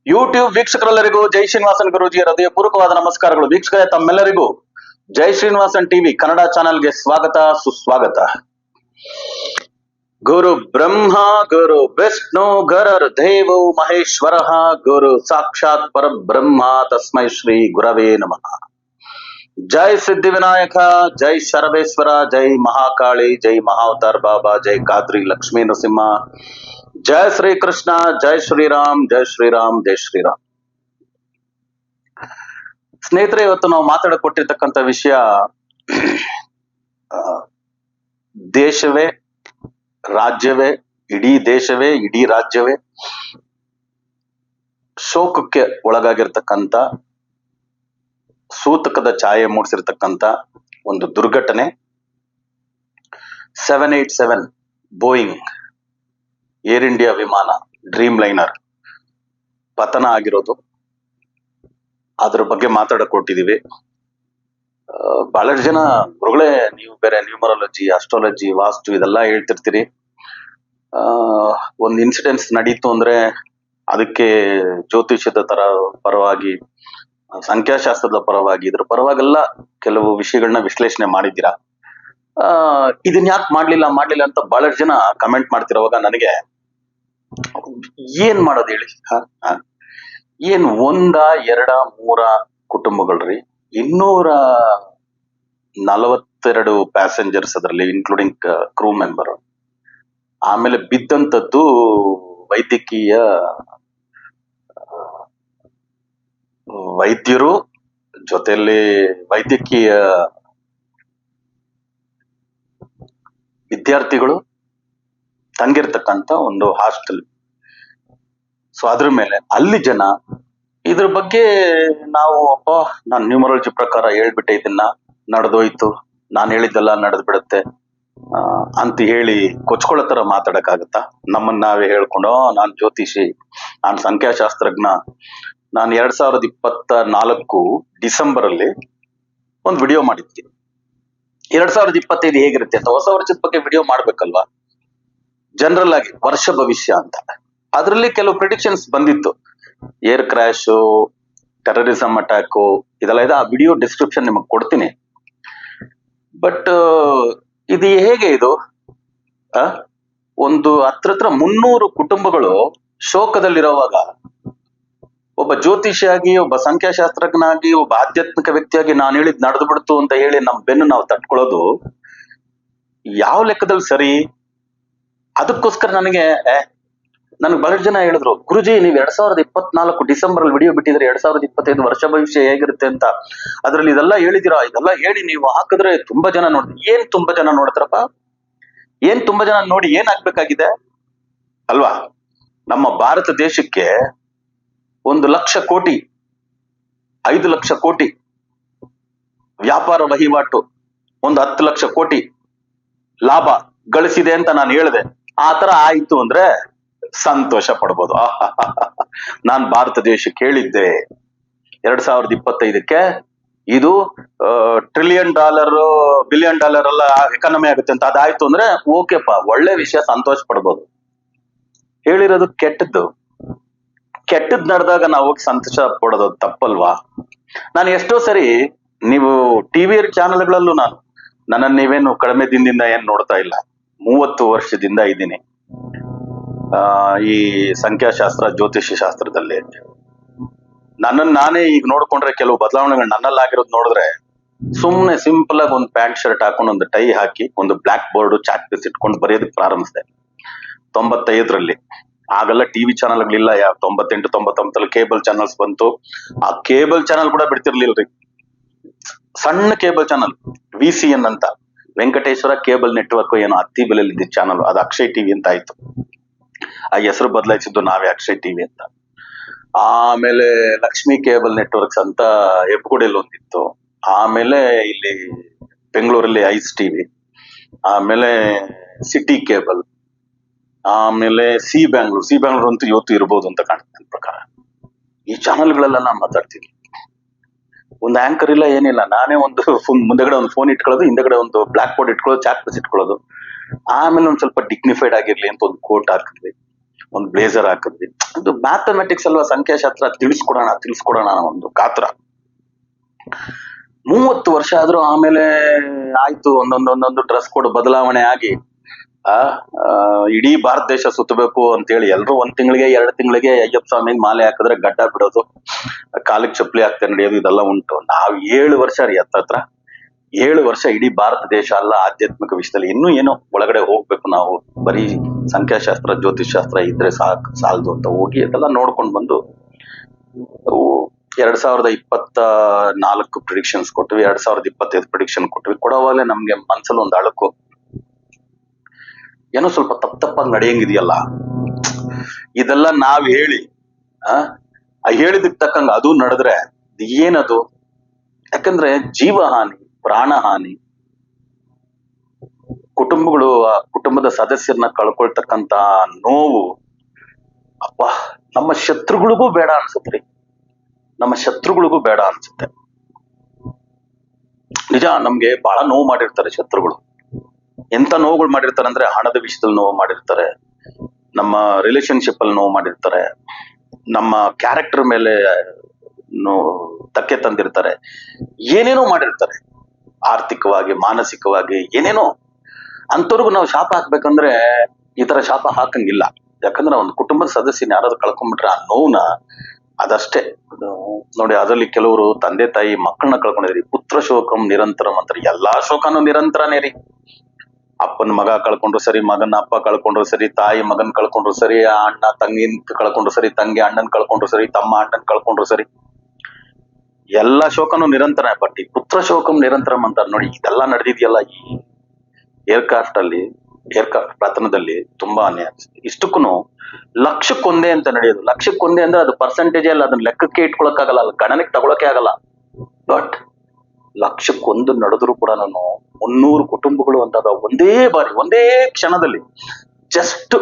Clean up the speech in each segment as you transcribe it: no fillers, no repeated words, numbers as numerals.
YouTube ವೀಕ್ಷಕರೆಲ್ಲರಿಗೂ ಜೈ ಶ್ರೀನಿವಾಸನ್ ಗುರೂಜಿಯ ಹೃದಯಪೂರ್ವಕವಾದ ನಮಸ್ಕಾರಗಳು. ವೀಕ್ಷಕರೇ, ತಮ್ಮೆಲ್ಲರಿಗೂ ಜೈ ಶ್ರೀನಿವಾಸನ್ ಟಿವಿ ಕನ್ನಡ ಚಾನೆಲ್ಗೆ ಸ್ವಾಗತ ಸುಸ್ವಾಗತ. ಗುರು ಬ್ರಹ್ಮ ಗುರು ವಿಷ್ಣು ಗುರುರ್ ದೇವೋ ಮಹೇಶ್ವರ ಗುರು ಸಾಕ್ಷಾತ್ ಪರಬ್ರಹ್ಮ ತಸ್ಮೈ ಶ್ರೀ ಗುರವೇ ನಮಃ. ಜೈ ಸಿದ್ಧಿವಿನಾಯಕ, ಜೈ ಶರಬೇಶ್ವರ, ಜೈ ಮಹಾಕಾಳಿ, ಜೈ ಮಹಾವತಾರ್ ಬಾಬಾ, ಜೈ ಕಾದ್ರಿ ಲಕ್ಷ್ಮೀ ನರಸಿಂಹ, ಜೈ ಶ್ರೀ ಕೃಷ್ಣ, ಜೈ ಶ್ರೀರಾಮ್, ಜೈ ಶ್ರೀರಾಮ್, ಜೈ ಶ್ರೀರಾಮ್. ಸ್ನೇಹಿತರೆ, ಇವತ್ತು ನಾವು ಮಾತಾಡಕೊಟ್ಟಿರ್ತಕ್ಕಂಥ ವಿಷಯ ದೇಶವೇ ರಾಜ್ಯವೇ, ಇಡೀ ದೇಶವೇ ಇಡೀ ರಾಜ್ಯವೇ ಶೋಕಕ್ಕೆ ಒಳಗಾಗಿರ್ತಕ್ಕಂಥ, ಸೂತಕದ ಛಾಯೆ ಮೂಡಿಸಿರ್ತಕ್ಕಂಥ ಒಂದು ದುರ್ಘಟನೆ. 787 ಬೋಯಿಂಗ್ ಏರ್ ಇಂಡಿಯಾ ವಿಮಾನ ಡ್ರೀಮ್ ಲೈನರ್ ಪತನ ಆಗಿರೋದು, ಅದ್ರ ಬಗ್ಗೆ ಮಾತಾಡಕೊಟ್ಟಿದೀವಿ. ಬಹಳಷ್ಟು ಜನ ಗುರುಗಳೇ, ನೀವು ಬೇರೆ ನ್ಯೂಮರಾಲಜಿ, ಅಸ್ಟ್ರಾಲಜಿ, ವಾಸ್ತು ಇದೆಲ್ಲ ಹೇಳ್ತಿರ್ತೀರಿ. ಒಂದು ಇನ್ಸಿಡೆನ್ಸ್ ನಡೀತು ಅಂದ್ರೆ ಅದಕ್ಕೆ ಜ್ಯೋತಿಷ್ಯದ ಪರವಾಗಿ, ಸಂಖ್ಯಾಶಾಸ್ತ್ರದ ಪರವಾಗಿ, ಇದ್ರ ಪರವಾಗೆಲ್ಲ ಕೆಲವು ವಿಷಯಗಳನ್ನ ವಿಶ್ಲೇಷಣೆ ಮಾಡಿದ್ದೀರಾ. ಇದನ್ ಯಾಕೆ ಮಾಡ್ಲಿಲ್ಲ ಅಂತ ಬಹಳಷ್ಟು ಜನ ಕಮೆಂಟ್ ಮಾಡ್ತಿರೋವಾಗ ನನಗೆ ಏನ್ ಮಾಡೋದು ಹೇಳಿ. ಏನ್ ಒಂದ ಎರಡ ಮೂರ ಕುಟುಂಬಗಳ್ರಿ, 242 ಪ್ಯಾಸೆಂಜರ್ಸ್, ಅದರಲ್ಲಿ ಇನ್ಕ್ಲೂಡಿಂಗ್ ಕ್ರೂ ಮೆಂಬರ್. ಆಮೇಲೆ ಬಿದ್ದಂಥದ್ದು ವೈದ್ಯಕೀಯ ವೈದ್ಯರು, ಜೊತೆಯಲ್ಲಿ ವೈದ್ಯಕೀಯ ವಿದ್ಯಾರ್ಥಿಗಳು ತಂಗಿರ್ತಕ್ಕಂಥ ಒಂದು ಹಾಸ್ಟೆಲ್. ಸೊ ಅದ್ರ ಮೇಲೆ ಅಲ್ಲಿ ಜನ, ಇದ್ರ ಬಗ್ಗೆ ನಾವು ನಾನು ನ್ಯೂಮರಾಲಜಿ ಪ್ರಕಾರ ಹೇಳ್ಬಿಟ್ಟೆ, ಇದನ್ನ ನಡೆದೋಯ್ತು, ನಾನು ಹೇಳಿದ್ದೆಲ್ಲ ನಡೆದ್ ಬಿಡುತ್ತೆ ಅಂತ ಹೇಳಿ ಕೊಚ್ಕೊಳ್ಳೋ ತರ ಮಾತಾಡಕ್ಕಾಗತ್ತಾ? ನಮ್ಮನ್ನ ನಾವೇ ಹೇಳ್ಕೊಂಡು ನಾನ್ ಜ್ಯೋತಿಷಿ, ನಾನ್ ಸಂಖ್ಯಾಶಾಸ್ತ್ರಜ್ಞ. ನಾನು 2024 ಡಿಸೆಂಬರ್ ಅಲ್ಲಿ ಒಂದು ವಿಡಿಯೋ ಮಾಡಿದ್ದೆ. 2025 ಹೇಗಿರುತ್ತೆ ಅಂತ, ಹೊಸ ವರ್ಷದ ಬಗ್ಗೆ ವಿಡಿಯೋ ಮಾಡ್ಬೇಕಲ್ವಾ, ಜನರಲ್ ಆಗಿ ವರ್ಷ ಭವಿಷ್ಯ ಅಂತ. ಅದರಲ್ಲಿ ಕೆಲವು ಪ್ರಿಡಿಕ್ಷನ್ಸ್ ಬಂದಿತ್ತು, ಏರ್ ಕ್ರಾಶು, ಟೆರರಿಸಂ ಅಟ್ಯಾಕು, ಇದೆಲ್ಲ ಇದೆ. ಆ ವಿಡಿಯೋ ಡಿಸ್ಕ್ರಿಪ್ಷನ್ ನಿಮಗೆ ಕೊಡ್ತೀನಿ. ಬಟ್ ಇದು ಹೇಗೆ ಇದು ಒಂದು ಹತ್ರ 300 ಕುಟುಂಬಗಳು ಶೋಕದಲ್ಲಿರುವಾಗ, ಒಬ್ಬ ಜ್ಯೋತಿಷಿಯಾಗಿ, ಒಬ್ಬ ಸಂಖ್ಯಾಶಾಸ್ತ್ರಜ್ಞನಾಗಿ, ಒಬ್ಬ ಆಧ್ಯಾತ್ಮಿಕ ವ್ಯಕ್ತಿಯಾಗಿ ನಾನು ಹೇಳಿದ್ ನಡೆದು ಬಿಡ್ತು ಅಂತ ಹೇಳಿ ನಮ್ಮ ಬೆನ್ನು ನಾವು ತಟ್ಕೊಳ್ಳೋದು ಯಾವ ಲೆಕ್ಕದಲ್ಲಿ ಸರಿ? ಅದಕ್ಕೋಸ್ಕರ ನನಗೆ ಬಹಳಷ್ಟು ಜನ ಹೇಳಿದ್ರು, ಗುರುಜಿ ನೀವು 2024 ಡಿಸೆಂಬರ್ ಅಲ್ಲಿ ವಿಡಿಯೋ ಬಿಟ್ಟಿದ್ರೆ 2025 ವರ್ಷ ಭವಿಷ್ಯ ಹೇಗಿರುತ್ತೆ ಅಂತ, ಅದ್ರಲ್ಲಿ ಇದೆಲ್ಲ ಹೇಳಿದಿರಾ, ಇದೆಲ್ಲ ಹೇಳಿ ನೀವು ಹಾಕಿದ್ರೆ ತುಂಬಾ ಜನ ನೋಡ್ತಾರೆ. ಏನ್ ತುಂಬಾ ಜನ ನೋಡ್ತಾರಪ್ಪ? ಏನ್ ತುಂಬಾ ಜನ ನೋಡಿ ಏನಾಗ್ಬೇಕಾಗಿದೆ ಅಲ್ವಾ? ನಮ್ಮ ಭಾರತ ದೇಶಕ್ಕೆ 1 ಲಕ್ಷ ಕೋಟಿ, 5 ಲಕ್ಷ ಕೋಟಿ ವ್ಯಾಪಾರ ವಹಿವಾಟು, 10 ಲಕ್ಷ ಕೋಟಿ ಲಾಭ ಗಳಿಸಿದೆ ಅಂತ ನಾನು ಹೇಳಿದೆ. ಆ ತರ ಆಯ್ತು ಅಂದ್ರೆ ಸಂತೋಷ ಪಡ್ಬೋದು. ನಾನ್ ಭಾರತ ದೇಶಕ್ಕೆ ಹೇಳಿದ್ದೆ 2025ಕ್ಕೆ ಇದು $1 ಟ್ರಿಲಿಯನ್ $1 ಬಿಲಿಯನ್ ಎಲ್ಲ ಎಕಾನಮಿ ಆಗುತ್ತೆ ಅಂತ. ಅದಾಯ್ತು ಅಂದ್ರೆ ಓಕೆಪ್ಪ, ಒಳ್ಳೆ ವಿಷಯ, ಸಂತೋಷ ಪಡ್ಬೋದು. ಹೇಳಿರೋದು ಕೆಟ್ಟದ್ದು ನಡೆದಾಗ ನಾವು ಹೋಗಿ ಸಂತೋಷ ಪಡೋದು ತಪ್ಪಲ್ವಾ? ನಾನು ಎಷ್ಟೋ ಸರಿ, ನೀವು ಟಿವಿ ಚಾನೆಲ್ಗಳಲ್ಲೂ ನನ್ನನ್ನು ನೀವೇನು ಕಡಿಮೆ ದಿನದಿಂದ ಏನ್ ನೋಡ್ತಾ ಇಲ್ಲ, 30 ವರ್ಷದಿಂದ ಇದ್ದೀನಿ ಈ ಸಂಖ್ಯಾಶಾಸ್ತ್ರ, ಜ್ಯೋತಿಷ್ಯ ಶಾಸ್ತ್ರದಲ್ಲಿ. ನನ್ನನ್ನು ನಾನೇ ಈಗ ನೋಡ್ಕೊಂಡ್ರೆ ಕೆಲವು ಬದಲಾವಣೆಗಳು ನನ್ನಲ್ಲಿ ಆಗಿರೋದು ನೋಡಿದ್ರೆ, ಸುಮ್ನೆ ಸಿಂಪಲ್ ಆಗಿ ಒಂದು ಪ್ಯಾಂಟ್ ಶರ್ಟ್ ಹಾಕೊಂಡು, ಒಂದು ಟೈ ಹಾಕಿ, ಒಂದು ಬ್ಲಾಕ್ ಬೋರ್ಡ್, ಚಾಕ್ ಪೀಸ್ ಇಟ್ಕೊಂಡು ಬರೆಯೋದಕ್ಕೆ ಪ್ರಾರಂಭಿಸಿದೆ 95ರಲ್ಲಿ. ಆಗೆಲ್ಲ ಟಿವಿ ಚಾನೆಲ್ಗಳಿಲ್ಲ. 98, 99 ಕೇಬಲ್ ಚಾನಲ್ಸ್ ಬಂತು. ಆ ಕೇಬಲ್ ಚಾನಲ್ ಕೂಡ ಬಿಡ್ತಿರ್ಲಿಲ್ರಿ. ಸಣ್ಣ ಕೇಬಲ್ ಚಾನಲ್ VCN ಅಂತ, ವೆಂಕಟೇಶ್ವರ ಕೇಬಲ್ ನೆಟ್ವರ್ಕ್ ಏನೋ ಹತ್ತಿ ಬೆಲೆಯಲ್ಲಿ ಇದ್ದ ಚಾನಲ್, ಅದು ಅಕ್ಷಯ್ ಟಿವಿ ಅಂತ ಆಯ್ತು. ಆ ಹೆಸರು ಬದಲಾಯಿಸಿದ್ದು ನಾವೇ, ಅಕ್ಷಯ್ ಟಿವಿ ಅಂತ. ಆಮೇಲೆ ಲಕ್ಷ್ಮಿ ಕೇಬಲ್ ನೆಟ್ವರ್ಕ್ಸ್ ಅಂತ ಹೆಬ್ಬಗುಡಿಯಲ್ಲಿ ಒಂದಿತ್ತು. ಆಮೇಲೆ ಇಲ್ಲಿ ಬೆಂಗಳೂರಲ್ಲಿ ಐಸ್ ಟಿವಿ, ಆಮೇಲೆ ಸಿಟಿ ಕೇಬಲ್, ಆಮೇಲೆ ಸಿ ಬ್ಯಾಂಗ್ಳೂರ್ ಅಂತೂ ಇವತ್ತು ಇರ್ಬೋದು ಅಂತ ಕಾಣುತ್ತೆ ನನ್ನ ಪ್ರಕಾರ. ಈ ಚಾನಲ್ಗಳೆಲ್ಲ ನಾನು ಮಾತಾಡ್ತೀನಿ. ಒಂದು ಆಂಕರ್ ಇಲ್ಲ, ಏನಿಲ್ಲ. ನಾನೇ ಒಂದು ಮುಂದೆಗಡೆ ಒಂದು ಫೋನ್ ಇಟ್ಕೊಳ್ಳೋದು, ಹಿಂದೆಗಡೆ ಒಂದು ಬ್ಲಾಕ್ ಬೋರ್ಡ್ ಇಟ್ಕೊಳ್ಳೋದು, ಚಾಕ್ ಪೀಸ್ ಇಟ್ಕೊಳ್ಳೋದು. ಆಮೇಲೆ ಒಂದ್ ಸ್ವಲ್ಪ ಡಿಗ್ನಿಫೈಡ್ ಆಗಿರ್ಲಿ ಅಂತ ಒಂದು ಕೋಟ್ ಹಾಕಿದ್ವಿ. ಒಂದು ಬ್ಲೇಸರ್ ಹಾಕಿದ್ವಿ. ಅದು ಮ್ಯಾಥಮೆಟಿಕ್ಸ್ ಅಲ್ವಾ, ಸಂಖ್ಯಾಶಾಸ್ತ್ರ, ತಿಳಿಸ್ಕೊಡೋಣ ಅನ್ನೋ ಒಂದು ಕಾತರ. 30 ವರ್ಷ ಆದ್ರೂ ಆಮೇಲೆ ಆಯ್ತು, ಒಂದೊಂದು ಡ್ರೆಸ್ ಕೋಡ್ ಬದಲಾವಣೆ ಆಗಿ ಆ ಇಡೀ ಭಾರತ ದೇಶ ಸುತ್ತಬೇಕು ಅಂತೇಳಿ ಎಲ್ರು 1 ತಿಂಗಳಿಗೆ 2 ತಿಂಗಳಿಗೆ ಅಯ್ಯಪ್ಪ ಸ್ವಾಮಿಗೆ ಮಾಲೆ ಹಾಕಿದ್ರೆ ಗಡ್ಡ ಬಿಡೋದು, ಕಾಲಿಗೆ ಚಪ್ಪಲಿ ಹಾಕ್ತಾ ನಡೆಯೋದು, ಇದೆಲ್ಲ ಉಂಟು. ನಾವ್ 7 ವರ್ಷ ರೀ ಹತ್ತತ್ರ 7 ವರ್ಷ ಇಡೀ ಭಾರತ ದೇಶ ಅಲ್ಲ, ಆಧ್ಯಾತ್ಮಿಕ ವಿಷಯದಲ್ಲಿ ಇನ್ನೂ ಏನೋ ಒಳಗಡೆ ಹೋಗ್ಬೇಕು ನಾವು, ಬರೀ ಸಂಖ್ಯಾಶಾಸ್ತ್ರ ಜ್ಯೋತಿಷ್ ಶಾಸ್ತ್ರ ಇದ್ರೆ ಸಾಲದು ಅಂತ ಹೋಗಿ ಅದೆಲ್ಲ ನೋಡ್ಕೊಂಡು ಬಂದು 2024 ಪ್ರಿಡಿಕ್ಷನ್ಸ್ ಕೊಟ್ವಿ, 2025 ಪ್ರಿಡಿಕ್ಷನ್ ಕೊಟ್ವಿ. ಕೊಡೋವಾಗಲೇ ನಮ್ಗೆ ಮನ್ಸಲ್ಲಿ ಒಂದು ಅಳಕು, ಏನೋ ಸ್ವಲ್ಪ ತಪ್ಪಾಗಿ ನಡೆಯಂಗಿದೆಯಲ್ಲ, ಇದೆಲ್ಲ ನಾವ್ ಹೇಳಿ ಹೇಳಿದಕ್ ತಕ್ಕಂಗ ಅದು ನಡೆದ್ರೆ ಏನದು? ಯಾಕಂದ್ರೆ ಜೀವ ಹಾನಿ, ಪ್ರಾಣ ಹಾನಿ, ಕುಟುಂಬದ ಸದಸ್ಯರನ್ನ ಕಳ್ಕೊಳ್ತಕ್ಕಂತ ನೋವು, ಅಪ್ಪ ನಮ್ಮ ಶತ್ರುಗಳಿಗೂ ಬೇಡ ಅನ್ಸುತ್ರಿ, ನಮ್ಮ ಶತ್ರುಗಳಿಗೂ ಬೇಡ ಅನ್ಸುತ್ತೆ. ನಿಜ, ನಮ್ಗೆ ಬಹಳ ನೋವು ಮಾಡಿರ್ತಾರೆ ಶತ್ರುಗಳು. ಎಂತ ನೋವುಗಳು ಮಾಡಿರ್ತಾರೆ ಅಂದ್ರೆ, ಹಣದ ವಿಷಯದಲ್ಲಿ ನೋವು ಮಾಡಿರ್ತಾರೆ, ನಮ್ಮ ರಿಲೇಶನ್ಶಿಪ್ ಅಲ್ಲಿ ನೋವು ಮಾಡಿರ್ತಾರೆ, ನಮ್ಮ ಕ್ಯಾರೆಕ್ಟರ್ ಮೇಲೆ ಧಕ್ಕೆ ತಂದಿರ್ತಾರೆ, ಏನೇನೋ ಮಾಡಿರ್ತಾರೆ, ಆರ್ಥಿಕವಾಗಿ ಮಾನಸಿಕವಾಗಿ ಏನೇನೋ. ಅಂತವ್ರಿಗೂ ನಾವು ಶಾಪ ಹಾಕ್ಬೇಕಂದ್ರೆ ಈ ತರ ಶಾಪ ಹಾಕಂಗಿಲ್ಲ. ಯಾಕಂದ್ರೆ ಒಂದು ಕುಟುಂಬದ ಸದಸ್ಯನ ಯಾರಾದ್ರೂ ಕಳ್ಕೊಂಡ್ಬಿಟ್ರೆ ಆ ನೋವುನ ಅದಷ್ಟೇ ನೋಡಿ. ಅದರಲ್ಲಿ ಕೆಲವರು ತಂದೆ ತಾಯಿ ಮಕ್ಕಳನ್ನ ಕಳ್ಕೊಂಡಿದ್ರಿ, ಪುತ್ರ ಶೋಕಂ ನಿರಂತರಂ ಅಂತಾರೆ. ಎಲ್ಲಾ ಶೋಕನೂ ನಿರಂತರನೇ ರೀ. ಅಪ್ಪನ ಮಗ ಕಳ್ಕೊಂಡ್ರು ಸರಿ, ಮಗನ ಅಪ್ಪ ಕಳ್ಕೊಂಡ್ರು ಸರಿ, ತಾಯಿ ಮಗನ್ ಕಳ್ಕೊಂಡ್ರು ಸರಿ, ಅಣ್ಣ ತಂಗಿನ್ ಕಳ್ಕೊಂಡ್ರು ಸರಿ, ತಂಗಿ ಅಣ್ಣನ್ ಕಳ್ಕೊಂಡ್ರು ಸರಿ, ತಮ್ಮ ಅಣ್ಣನ್ ಕಳ್ಕೊಂಡ್ರು ಸರಿ, ಎಲ್ಲಾ ಶೋಕನೂ ನಿರಂತರ. ಬಟ್ ಈ ಪುತ್ರ ಶೋಕಂ ನಿರಂತರಂ ಅಂತಾರೆ ನೋಡಿ. ಇದೆಲ್ಲ ನಡೆದಿದೆಯಲ್ಲ ಈ ಏರ್ಕ್ರಾಫ್ಟ್ ಪ್ರಯತ್ನದಲ್ಲಿ ತುಂಬಾ ಅನ್ಯಾಯ. ಇಷ್ಟಕ್ಕೂ ಲಕ್ಷಕ್ಕೊಂದೇ ಅಂತ ನಡೆಯೋದು. ಲಕ್ಷಕ್ಕೊಂದೇ ಅಂದ್ರೆ ಅದು ಪರ್ಸೆಂಟೇಜ್ ಅಲ್ಲ, ಅದನ್ನ ಲೆಕ್ಕಕ್ಕೆ ಇಟ್ಕೊಳಕ್ಕಾಗಲ್ಲ, ಅದು ಗಣನೆಗೆ ತಗೊಳಕ್ಕೆ ಆಗಲ್ಲ. ಬಟ್ ಲಕ್ಷಕ್ಕೊಂದು ನಡೆದ್ರು ಕೂಡ ನಾನು 300 ಕುಟುಂಬಗಳು ಅಂದಾಗ ಒಂದೇ ಕ್ಷಣದಲ್ಲಿ ಜಸ್ಟ್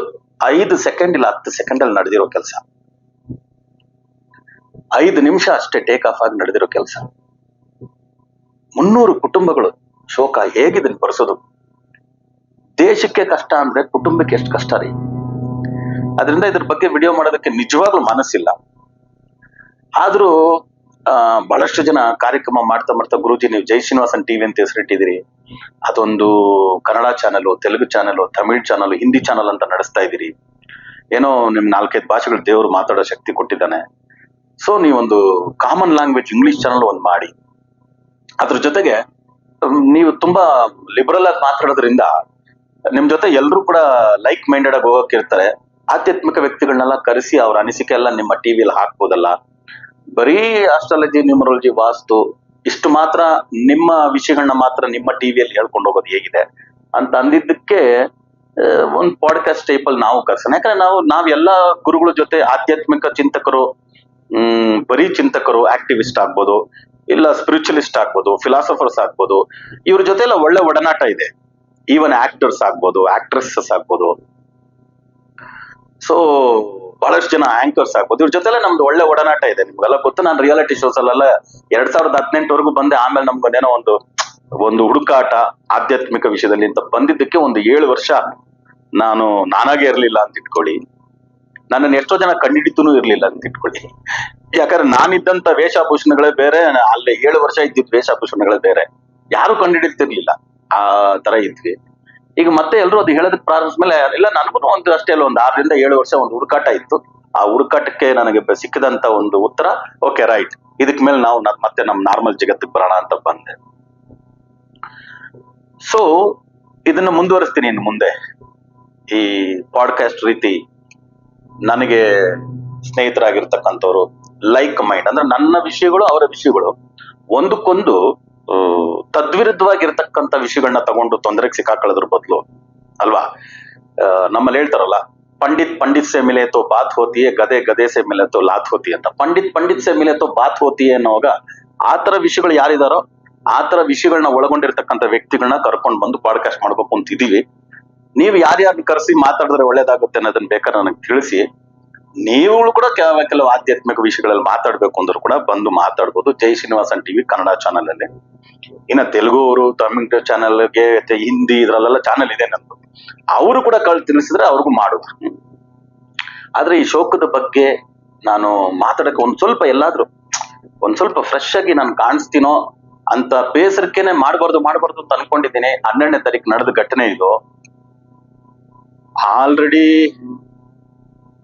5 ಸೆಕೆಂಡ್ ಇಲ್ಲ 10 ಸೆಕೆಂಡ್ ಅಲ್ಲಿ ನಡೆದಿರೋ ಕೆಲಸ, 5 ನಿಮಿಷ ಅಷ್ಟೇ ಟೇಕ್ ಆಫ್ ಆಗಿ ನಡೆದಿರೋ ಕೆಲಸ. 300 ಕುಟುಂಬಗಳು ಶೋಕ ಹೇಗಿದನ್ ಬರ್ಸೋದು? ದೇಶಕ್ಕೆ ಕಷ್ಟ ಅಂದ್ರೆ ಕುಟುಂಬಕ್ಕೆ ಎಷ್ಟು ಕಷ್ಟ ರೀ. ಅದರಿಂದ ಇದ್ರ ಬಗ್ಗೆ ವಿಡಿಯೋ ಮಾಡೋದಕ್ಕೆ ನಿಜವಾಗ್ಲೂ ಮನಸ್ಸಿಲ್ಲ. ಆದ್ರೂ ಬಹಳಷ್ಟು ಜನ ಕಾರ್ಯಕ್ರಮ ಮಾಡ್ತಾ ಗುರುಜಿ ನೀವು ಜೈ ಶ್ರೀನಿವಾಸನ್ ಟಿವಿ ಅಂತ ಹೆಸರಿಟ್ಟಿದ್ದೀರಿ, ಅದೊಂದು Kannada channel, Telugu channel, Tamil channel, Hindi channel ಅಂತ ನಡೆಸ್ತಾ ಇದ್ದೀರಿ. ಏನೋ ನಿಮ್ 4-5 ಭಾಷೆಗಳು ದೇವರು ಮಾತಾಡೋ ಶಕ್ತಿ ಕೊಟ್ಟಿದ್ದಾನೆ. ಸೊ ನೀವೊಂದು ಕಾಮನ್ ಲ್ಯಾಂಗ್ವೇಜ್ ಇಂಗ್ಲಿಷ್ ಚಾನಲ್ ಒಂದು ಮಾಡಿ, ಅದ್ರ ಜೊತೆಗೆ ನೀವು ತುಂಬಾ ಲಿಬರಲ್ ಆಗಿ ಮಾತಾಡೋದ್ರಿಂದ ನಿಮ್ ಜೊತೆ ಎಲ್ರು ಕೂಡ ಲೈಕ್ ಮೈಂಡೆಡ್ ಆಗಿ ಹೋಗಕ್ಕಿರ್ತಾರೆ. ಆಧ್ಯಾತ್ಮಿಕ ವ್ಯಕ್ತಿಗಳನ್ನೆಲ್ಲ ಕರೆಸಿ ಅವ್ರ ಅನಿಸಿಕೆ ಎಲ್ಲ ನಿಮ್ಮ ಟಿವಿಯಲ್ಲಿ ಹಾಕ್ಬೋದಲ್ಲ. ಬರೀ ಆಸ್ಟ್ರಾಲಜಿ, ನ್ಯೂಮರಾಲಜಿ, ವಾಸ್ತು ಇಷ್ಟು ಮಾತ್ರ ನಿಮ್ಮ ವಿಷಯಗಳನ್ನ ಮಾತ್ರ ನಿಮ್ಮ ಟಿವಿಯಲ್ಲಿ ಹೇಳ್ಕೊಂಡು ಹೋಗೋದು ಹೇಗಿದೆ ಅಂತ ಅಂದಿದ್ದಕ್ಕೆ ಒಂದು ಪಾಡ್ಕಾಸ್ಟ್ ಟೈಪ್ ಅಲ್ಲಿ ನಾವು ಕರ್ಸೋಣ. ಯಾಕಂದ್ರೆ ನಾವೆಲ್ಲ ಗುರುಗಳ ಜೊತೆ ಆಧ್ಯಾತ್ಮಿಕ ಚಿಂತಕರು, ಬರೀ ಚಿಂತಕರು, ಆಕ್ಟಿವಿಸ್ಟ್ ಆಗ್ಬೋದು, ಇಲ್ಲ ಸ್ಪಿರಿಚುವಲಿಸ್ಟ್ ಆಗ್ಬೋದು, ಫಿಲಾಸಫರ್ಸ್ ಆಗ್ಬೋದು, ಇವ್ರ ಜೊತೆ ಎಲ್ಲ ಒಳ್ಳೆ ಒಡನಾಟ ಇದೆ. ಈವನ್ ಆಕ್ಟರ್ಸ್ ಆಗ್ಬೋದು, ಆಕ್ಟ್ರೆಸಸ್ ಆಗ್ಬೋದು, ಸೊ ಬಹಳಷ್ಟು ಜನ ಆಂಕರ್ಸ್ ಆಗ್ಬೋದು, ಇವ್ರ ಜೊತೆಲ್ಲ ನಮ್ದು ಒಳ್ಳೆ ಒಡನಾಟ ಇದೆ. ನಿಮ್ಗೆಲ್ಲ ಗೊತ್ತು, ನಾನು ರಿಯಾಲಿಟಿ ಶೋಸ್ ಅಲ್ಲೆಲ್ಲ 2018 ಬಂದೆ. ಆಮೇಲೆ ನಮ್ಗೊಂದೇನೋ ಒಂದು ಹುಡುಕಾಟ ಆಧ್ಯಾತ್ಮಿಕ ವಿಷಯದಲ್ಲಿ ಅಂತ ಬಂದಿದ್ದಕ್ಕೆ ಒಂದು 7 ವರ್ಷ ನಾನಾಗೆ ಇರ್ಲಿಲ್ಲ ಅಂತ ಇಟ್ಕೊಳ್ಳಿ. ನನ್ನನ್ನು ಎಷ್ಟೋ ಜನ ಕಂಡಿಡಿತೂ ಇರ್ಲಿಲ್ಲ ಅಂತ ಇಟ್ಕೊಳ್ಳಿ. ಯಾಕಂದ್ರೆ ನಾನಿದ್ದಂತ ವೇಷಭೂಷಣಗಳೇ ಬೇರೆ, ಅಲ್ಲಿ 7 ವರ್ಷ ಇದ್ದಿದ್ ವೇಷಭೂಷಣಗಳೇ ಬೇರೆ, ಯಾರು ಕಂಡಿಡಿತಿರ್ಲಿಲ್ಲ. ಆ ತರ ಇದ್ವಿ. ಈಗ ಮತ್ತೆ ಎಲ್ರು ಅದು ಹೇಳೋದಕ್ಕೆ ಪ್ರಾರಂಭಿಸ್ಮೇಲೆ ಇಲ್ಲ, ನನಗೂ ಅಷ್ಟೇ ಅಲ್ಲ, ಒಂದು 6 ರಿಂದ 7 ವರ್ಷ ಒಂದು ಹುಡುಕಾಟ ಇತ್ತು. ಆ ಹುಡುಕಾಟಕ್ಕೆ ನನಗೆ ಸಿಕ್ಕಿದಂತ ಒಂದು ಉತ್ತರ, ಓಕೆ ರೈಟ್, ಇದಕ್ ಮೇಲೆ ನಾವು ಮತ್ತೆ ನಮ್ ನಾರ್ಮಲ್ ಜಗತ್ತಿಗೆ ಬರೋಣ ಅಂತ ಬಂದೆ. ಸೊ ಇದನ್ನ ಮುಂದುವರಿಸ್ತೀನಿ ಇನ್ನು ಮುಂದೆ. ಈ ಪಾಡ್ಕಾಸ್ಟ್ ರೀತಿ ನನಗೆ ಸ್ನೇಹಿತರಾಗಿರ್ತಕ್ಕಂಥವ್ರು ಲೈಕ್ ಮೈಂಡ್ ಅಂದ್ರೆ ನನ್ನ ವಿಷಯಗಳು ಅವರ ವಿಷಯಗಳು ಒಂದಕ್ಕೊಂದು ತದ್ವಿರುದ್ಧವಾಗಿರ್ತಕ್ಕಂಥ ವಿಷಯಗಳನ್ನ ತಗೊಂಡು ತೊಂದರೆಗೆ ಸಿಕ್ಕಾಕೊಳ್ಳೋದ್ರ ಬದಲು ಅಲ್ವಾ, ನಮ್ಮಲ್ಲಿ ಹೇಳ್ತಾರಲ್ಲ, पंडित से मिले तो बात होती है, गधे गधे से मिले तो लात होती है ಅಂತ. पंडित से मिले तो बात होती है ಅನ್ನೋವಾಗ ಆ ತರ ವಿಷಯಗಳು ಯಾರಿದಾರೋ ಆ ತರ ವಿಷಯಗಳನ್ನ ಒಳಗೊಂಡಿರ್ತಕ್ಕಂಥ ವ್ಯಕ್ತಿಗಳನ್ನ ಕರ್ಕೊಂಡು ಬಂದು ಪಾಡ್ಕಾಸ್ಟ್ ಮಾಡ್ಬೇಕು ಅಂತಿದೀವಿ. ನೀವು ಯಾರ್ಯಾರನ್ನ ಕರೆಸಿ ಮಾತಾಡಿದ್ರೆ ಒಳ್ಳೇದಾಗುತ್ತೆ ಅನ್ನೋದನ್ನ ಬೇಕಾದ್ರೆ ನನಗೆ ತಿಳಿಸಿ. ನೀವುಗಳು ಕೂಡ ಕೆಲವು ಆಧ್ಯಾತ್ಮಿಕ ವಿಷಯಗಳಲ್ಲಿ ಮಾತಾಡ್ಬೇಕು ಅಂದ್ರೂ ಕೂಡ ಬಂದು ಮಾತಾಡ್ಬೋದು. ಜೈ ಶ್ರೀನಿವಾಸನ್ ಟಿವಿ ಕನ್ನಡ ಚಾನಲ್ ಅಲ್ಲಿ. ಇನ್ನ ತೆಲುಗು ಅವರು, ತಮಿಳ್ ಚಾನಲ್ಗೆ, ಹಿಂದಿ ಇದ್ರಲ್ಲೆಲ್ಲ ಚಾನಲ್ ಇದೆ ನಂದು. ಅವರು ಕೂಡ ತಿಳಿಸಿದ್ರೆ ಅವ್ರಿಗೂ ಮಾಡೋದು. ಆದ್ರೆ ಈ ಶೋಕದ ಬಗ್ಗೆ ನಾನು ಮಾತಾಡಕ್ಕೆ ಒಂದ್ ಸ್ವಲ್ಪ ಫ್ರೆಶ್ ಆಗಿ ನಾನು ಕಾಣಿಸ್ತೀನೋ ಅಂತ ಬೇಸರಕ್ಕೇನೆ ಮಾಡಬಾರ್ದು ಅಂತ ಅನ್ಕೊಂಡಿದ್ದೀನಿ. 12ನೇ ತಾರೀಕು ನಡೆದ ಘಟನೆ ಇದು. ಆಲ್ರೆಡಿ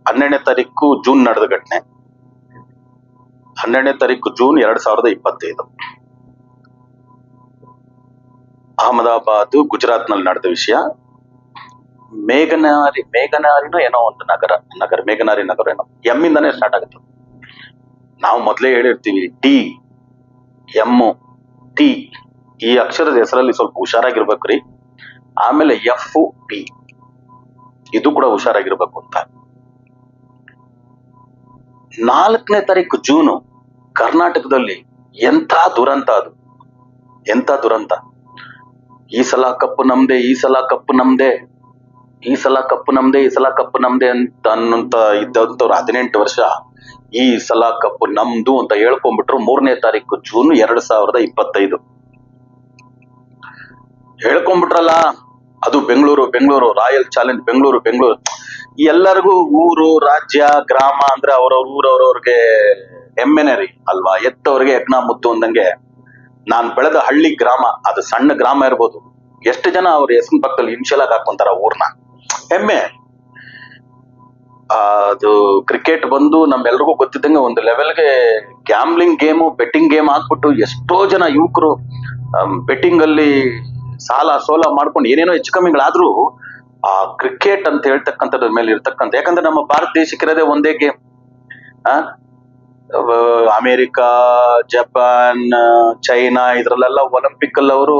12ನೇ ತಾರೀಕು ಜೂನ್ ನಡೆದ ಘಟನೆ. 12ನೇ ತಾರೀಕು ಜೂನ್ 2025 ಅಹಮದಾಬಾದ್ ಗುಜರಾತ್ ನಲ್ಲಿ ನಡೆದ ವಿಷಯ. ಮೇಘನಾರಿನೋ ಏನೋ ಒಂದು ಮೇಘನಾರಿ ನಗರ ಏನೋ ಎಮ್ಮಿಂದಾನೇ ಸ್ಟಾರ್ಟ್ ಆಗುತ್ತೆ. ನಾವು ಮೊದಲೇ ಹೇಳಿರ್ತೀವಿ ಟಿ ಈ ಅಕ್ಷರದ ಹೆಸರಲ್ಲಿ ಸ್ವಲ್ಪ ಹುಷಾರಾಗಿರ್ಬೇಕ್ರಿ. ಆಮೇಲೆ FP ಇದು ಕೂಡ ಹುಷಾರಾಗಿರ್ಬೇಕು ಅಂತ. 4ನೇ ತಾರೀಕು ಜೂನು ಕರ್ನಾಟಕದಲ್ಲಿ ಎಂಥ ದುರಂತ ಅದು, ಎಂಥ ದುರಂತ. ಈ ಸಲ ಕಪ್ಪು ನಮ್ದೆ, ಈ ಸಲ ಕಪ್ಪು ನಮ್ದೆ, ಈ ಸಲ ಕಪ್ಪು ನಮ್ದೆ, ಈ ಸಲ ಕಪ್ಪು ನಮ್ದೆ ಅಂತ ಇದ್ದಂಥವ್ರು 18 ವರ್ಷ ಈ ಸಲ ಕಪ್ಪು ನಮ್ದು ಅಂತ ಹೇಳ್ಕೊಂಡ್ಬಿಟ್ರು. 3ನೇ ತಾರೀಕು ಜೂನ್ 2025 ಹೇಳ್ಕೊಂಡ್ಬಿಟ್ರಲ್ಲ. ಅದು ಬೆಂಗಳೂರು ರಾಯಲ್ ಚಾಲೆಂಜ್ ಬೆಂಗಳೂರು. ಎಲ್ಲರಿಗೂ ಊರು, ರಾಜ್ಯ, ಗ್ರಾಮ ಅಂದ್ರೆ ಊರವ್ರವ್ರಿಗೆ ಹೆಮ್ಮೆನೆ ರೀ ಅಲ್ವಾ. ಎತ್ತವ್ರಿಗೆ ಯಜ್ಞ ಮುದ್ದು ಅಂದಂಗೆ ನಾನ್ ಬೆಳೆದ ಹಳ್ಳಿ ಗ್ರಾಮ, ಅದು ಸಣ್ಣ ಗ್ರಾಮ ಇರ್ಬೋದು, ಎಷ್ಟು ಜನ ಅವ್ರ ಹೆಸರಿನ ಪಕ್ಕದಲ್ಲಿ ಇನ್ಶಿಯಲ್ ಆಗಿ ಹಾಕೊಂತಾರ ಊರ್ನ, ಹೆಮ್ಮೆ. ಅದು ಕ್ರಿಕೆಟ್ ಬಂದು ನಮ್ಮೆಲ್ರಿಗೂ ಗೊತ್ತಿದ್ದಂಗೆ ಒಂದು ಲೆವೆಲ್ಗೆ ಗ್ಯಾಮ್ಲಿಂಗ್ ಗೇಮು, ಬೆಟ್ಟಿಂಗ್ ಗೇಮ್ ಹಾಕ್ಬಿಟ್ಟು ಎಷ್ಟೋ ಜನ ಯುವಕರು ಬೆಟ್ಟಿಂಗ್ ಅಲ್ಲಿ ಸಾಲ ಸೋಲ ಮಾಡ್ಕೊಂಡು ಏನೇನೋ ಹೆಚ್ಚು ಕಮ್ಮಿಗಳಾದ್ರೂ ಆ ಕ್ರಿಕೆಟ್ ಅಂತ ಹೇಳ್ತಕ್ಕಂಥದ್ರ ಮೇಲೆ ಇರ್ತಕ್ಕಂಥ, ಯಾಕಂದ್ರೆ ನಮ್ಮ ಭಾರತ ದೇಶಕ್ಕಿರೋದೇ ಒಂದೇ ಗೇಮ್. ಅಮೇರಿಕಾ, ಜಪಾನ್, ಚೈನಾ ಇದ್ರಲ್ಲೆಲ್ಲ ಒಲಿಂಪಿಕ್ ಅಲ್ಲಿ ಅವರು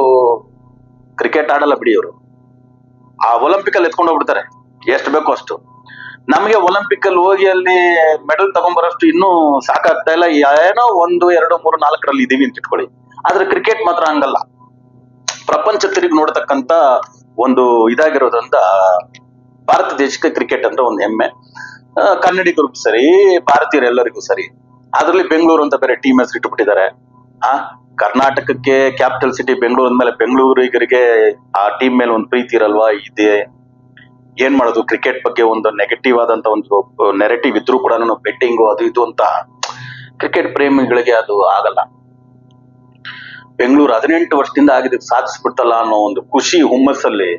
ಕ್ರಿಕೆಟ್ ಆಡಲ್ಲ ಬಿಡಿ. ಅವರು ಆ ಒಲಿಂಪಿಕ್ ಅಲ್ಲಿ ಎತ್ಕೊಂಡು ಹೋಗ್ಬಿಡ್ತಾರೆ ಎಷ್ಟು ಬೇಕೋ ಅಷ್ಟು. ನಮಗೆ ಒಲಿಂಪಿಕ್ ಅಲ್ಲಿ ಹೋಗಿ ಅಲ್ಲಿ ಮೆಡಲ್ ತಗೊಂಡ್ಬರೋಷ್ಟು ಇನ್ನೂ ಸಾಕಾಗ್ತಾ ಇಲ್ಲ. ಏನೋ 1, 2, 3, 4ರಲ್ಲಿ ಇದೀವಿ ಅಂತ ಇಟ್ಕೊಳ್ಳಿ. ಆದ್ರೆ ಕ್ರಿಕೆಟ್ ಮಾತ್ರ ಹಂಗಲ್ಲ. ಪ್ರಪಂಚ ತಿರುಗಿ ನೋಡ್ತಕ್ಕಂತ ಒಂದು ಇದಾಗಿರೋದ್ರಿಂದ ಭಾರತ ದೇಶಕ್ಕೆ ಕ್ರಿಕೆಟ್ ಅಂದ್ರೆ ಒಂದು ಹೆಮ್ಮೆ. ಕನ್ನಡಿಗರಿಗೂ ಸರಿ, ಭಾರತೀಯರೆಲ್ಲರಿಗೂ ಸರಿ. ಅದ್ರಲ್ಲಿ ಬೆಂಗಳೂರು ಅಂತ ಬೇರೆ ಟೀಮ್ ಹೆಸರು ಇಟ್ಬಿಟ್ಟಿದ್ದಾರೆ. ಕರ್ನಾಟಕಕ್ಕೆ ಕ್ಯಾಪಿಟಲ್ ಸಿಟಿ ಬೆಂಗಳೂರು ಅಂದ್ಮೇಲೆ ಬೆಂಗಳೂರಿಗರಿಗೆ ಆ ಟೀಮ್ ಮೇಲೆ ಒಂದು ಪ್ರೀತಿ ಇರಲ್ವಾ? ಇದೆ. ಏನ್ ಮಾಡೋದು, ಕ್ರಿಕೆಟ್ ಬಗ್ಗೆ ಒಂದು ನೆಗೆಟಿವ್ ಆದಂತ ಒಂದು ನೆರೆಟಿವ್ ಇದ್ರೂ ಕೂಡ ಬೆಟ್ಟಿಂಗು ಅದು ಇದು ಅಂತ ಕ್ರಿಕೆಟ್ ಪ್ರೇಮಿಗಳಿಗೆ ಅದು ಆಗಲ್ಲ. ಬೆಂಗಳೂರು 18 ವರ್ಷದಿಂದ ಆಗಿದ್ದಕ್ಕೆ ಸಾಧಿಸ್ಬಿಡ್ತಲ್ಲ ಅನ್ನೋ ಒಂದು ಖುಷಿ ಹುಮ್ಮಸ್ಸಲ್ಲಿ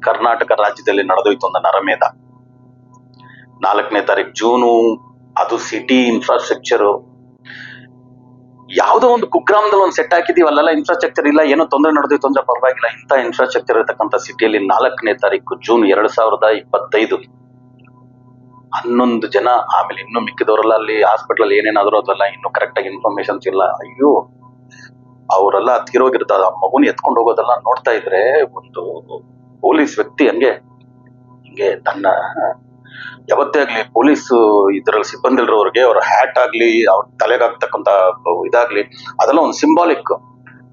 ಕರ್ನಾಟಕ ರಾಜ್ಯದಲ್ಲಿ ನಡೆದೋಯ್ತು ಒಂದು ನರಮೇಧ. 4ನೇ ತಾರೀಕು ಜೂನು, ಅದು ಸಿಟಿ ಇನ್ಫ್ರಾಸ್ಟ್ರಕ್ಚರ್ ಯಾವ್ದೋ ಒಂದು ಕುಗ್ರಾಮದಲ್ಲಿ ಒಂದು ಸೆಟ್ ಹಾಕಿದೀವಿ, ಅಲ್ಲೆಲ್ಲ ಇನ್ಫ್ರಾಸ್ಟ್ರಕ್ಚರ್ ಇಲ್ಲ, ಏನೋ ತೊಂದರೆ ನಡೆದೋಯ್ತು ಅಂದ್ರೆ ಪರವಾಗಿಲ್ಲ. ಇಂಥ ಇನ್ಫ್ರಾಸ್ಟ್ರಕ್ಚರ್ ಇರತಕ್ಕಂಥ ಸಿಟಿಯಲ್ಲಿ 4ನೇ ತಾರೀಕು ಜೂನ್ 2025 11 ಜನ, ಆಮೇಲೆ ಇನ್ನು ಮಿಕ್ಕಿದವರೆಲ್ಲ ಅಲ್ಲಿ ಹಾಸ್ಪಿಟಲ್ ಏನೇನಾದ್ರು ಅದೆಲ್ಲ ಇನ್ನು ಕರೆಕ್ಟ್ ಆಗಿ ಇನ್ಫಾರ್ಮೇಶನ್ಸ್ ಇಲ್ಲ. ಅಯ್ಯೋ, ಅವರೆಲ್ಲ ತೀರೋಗಿರ್ತಾರೆ. ಆ ಮಗುನ ಎತ್ಕೊಂಡು ಹೋಗೋದೆಲ್ಲ ನೋಡ್ತಾ ಇದ್ರೆ ಒಂದು ಪೊಲೀಸ್ ವ್ಯಕ್ತಿ ಹಿಂಗೆ ತನ್ನ ಯಾವತ್ತೇ ಆಗ್ಲಿ ಪೊಲೀಸ್ ಇದ್ರಲ್ಲಿ ಸಿಬ್ಬಂದಿ ಇರೋರಿಗೆ ಅವ್ರ ಹ್ಯಾಟ್ ಆಗ್ಲಿ, ಅವ್ರ ತಲೆಗಾಗ್ತಕ್ಕಂತ ಇದಾಗ್ಲಿ, ಅದೆಲ್ಲ ಒಂದು ಸಿಂಬಾಲಿಕ್.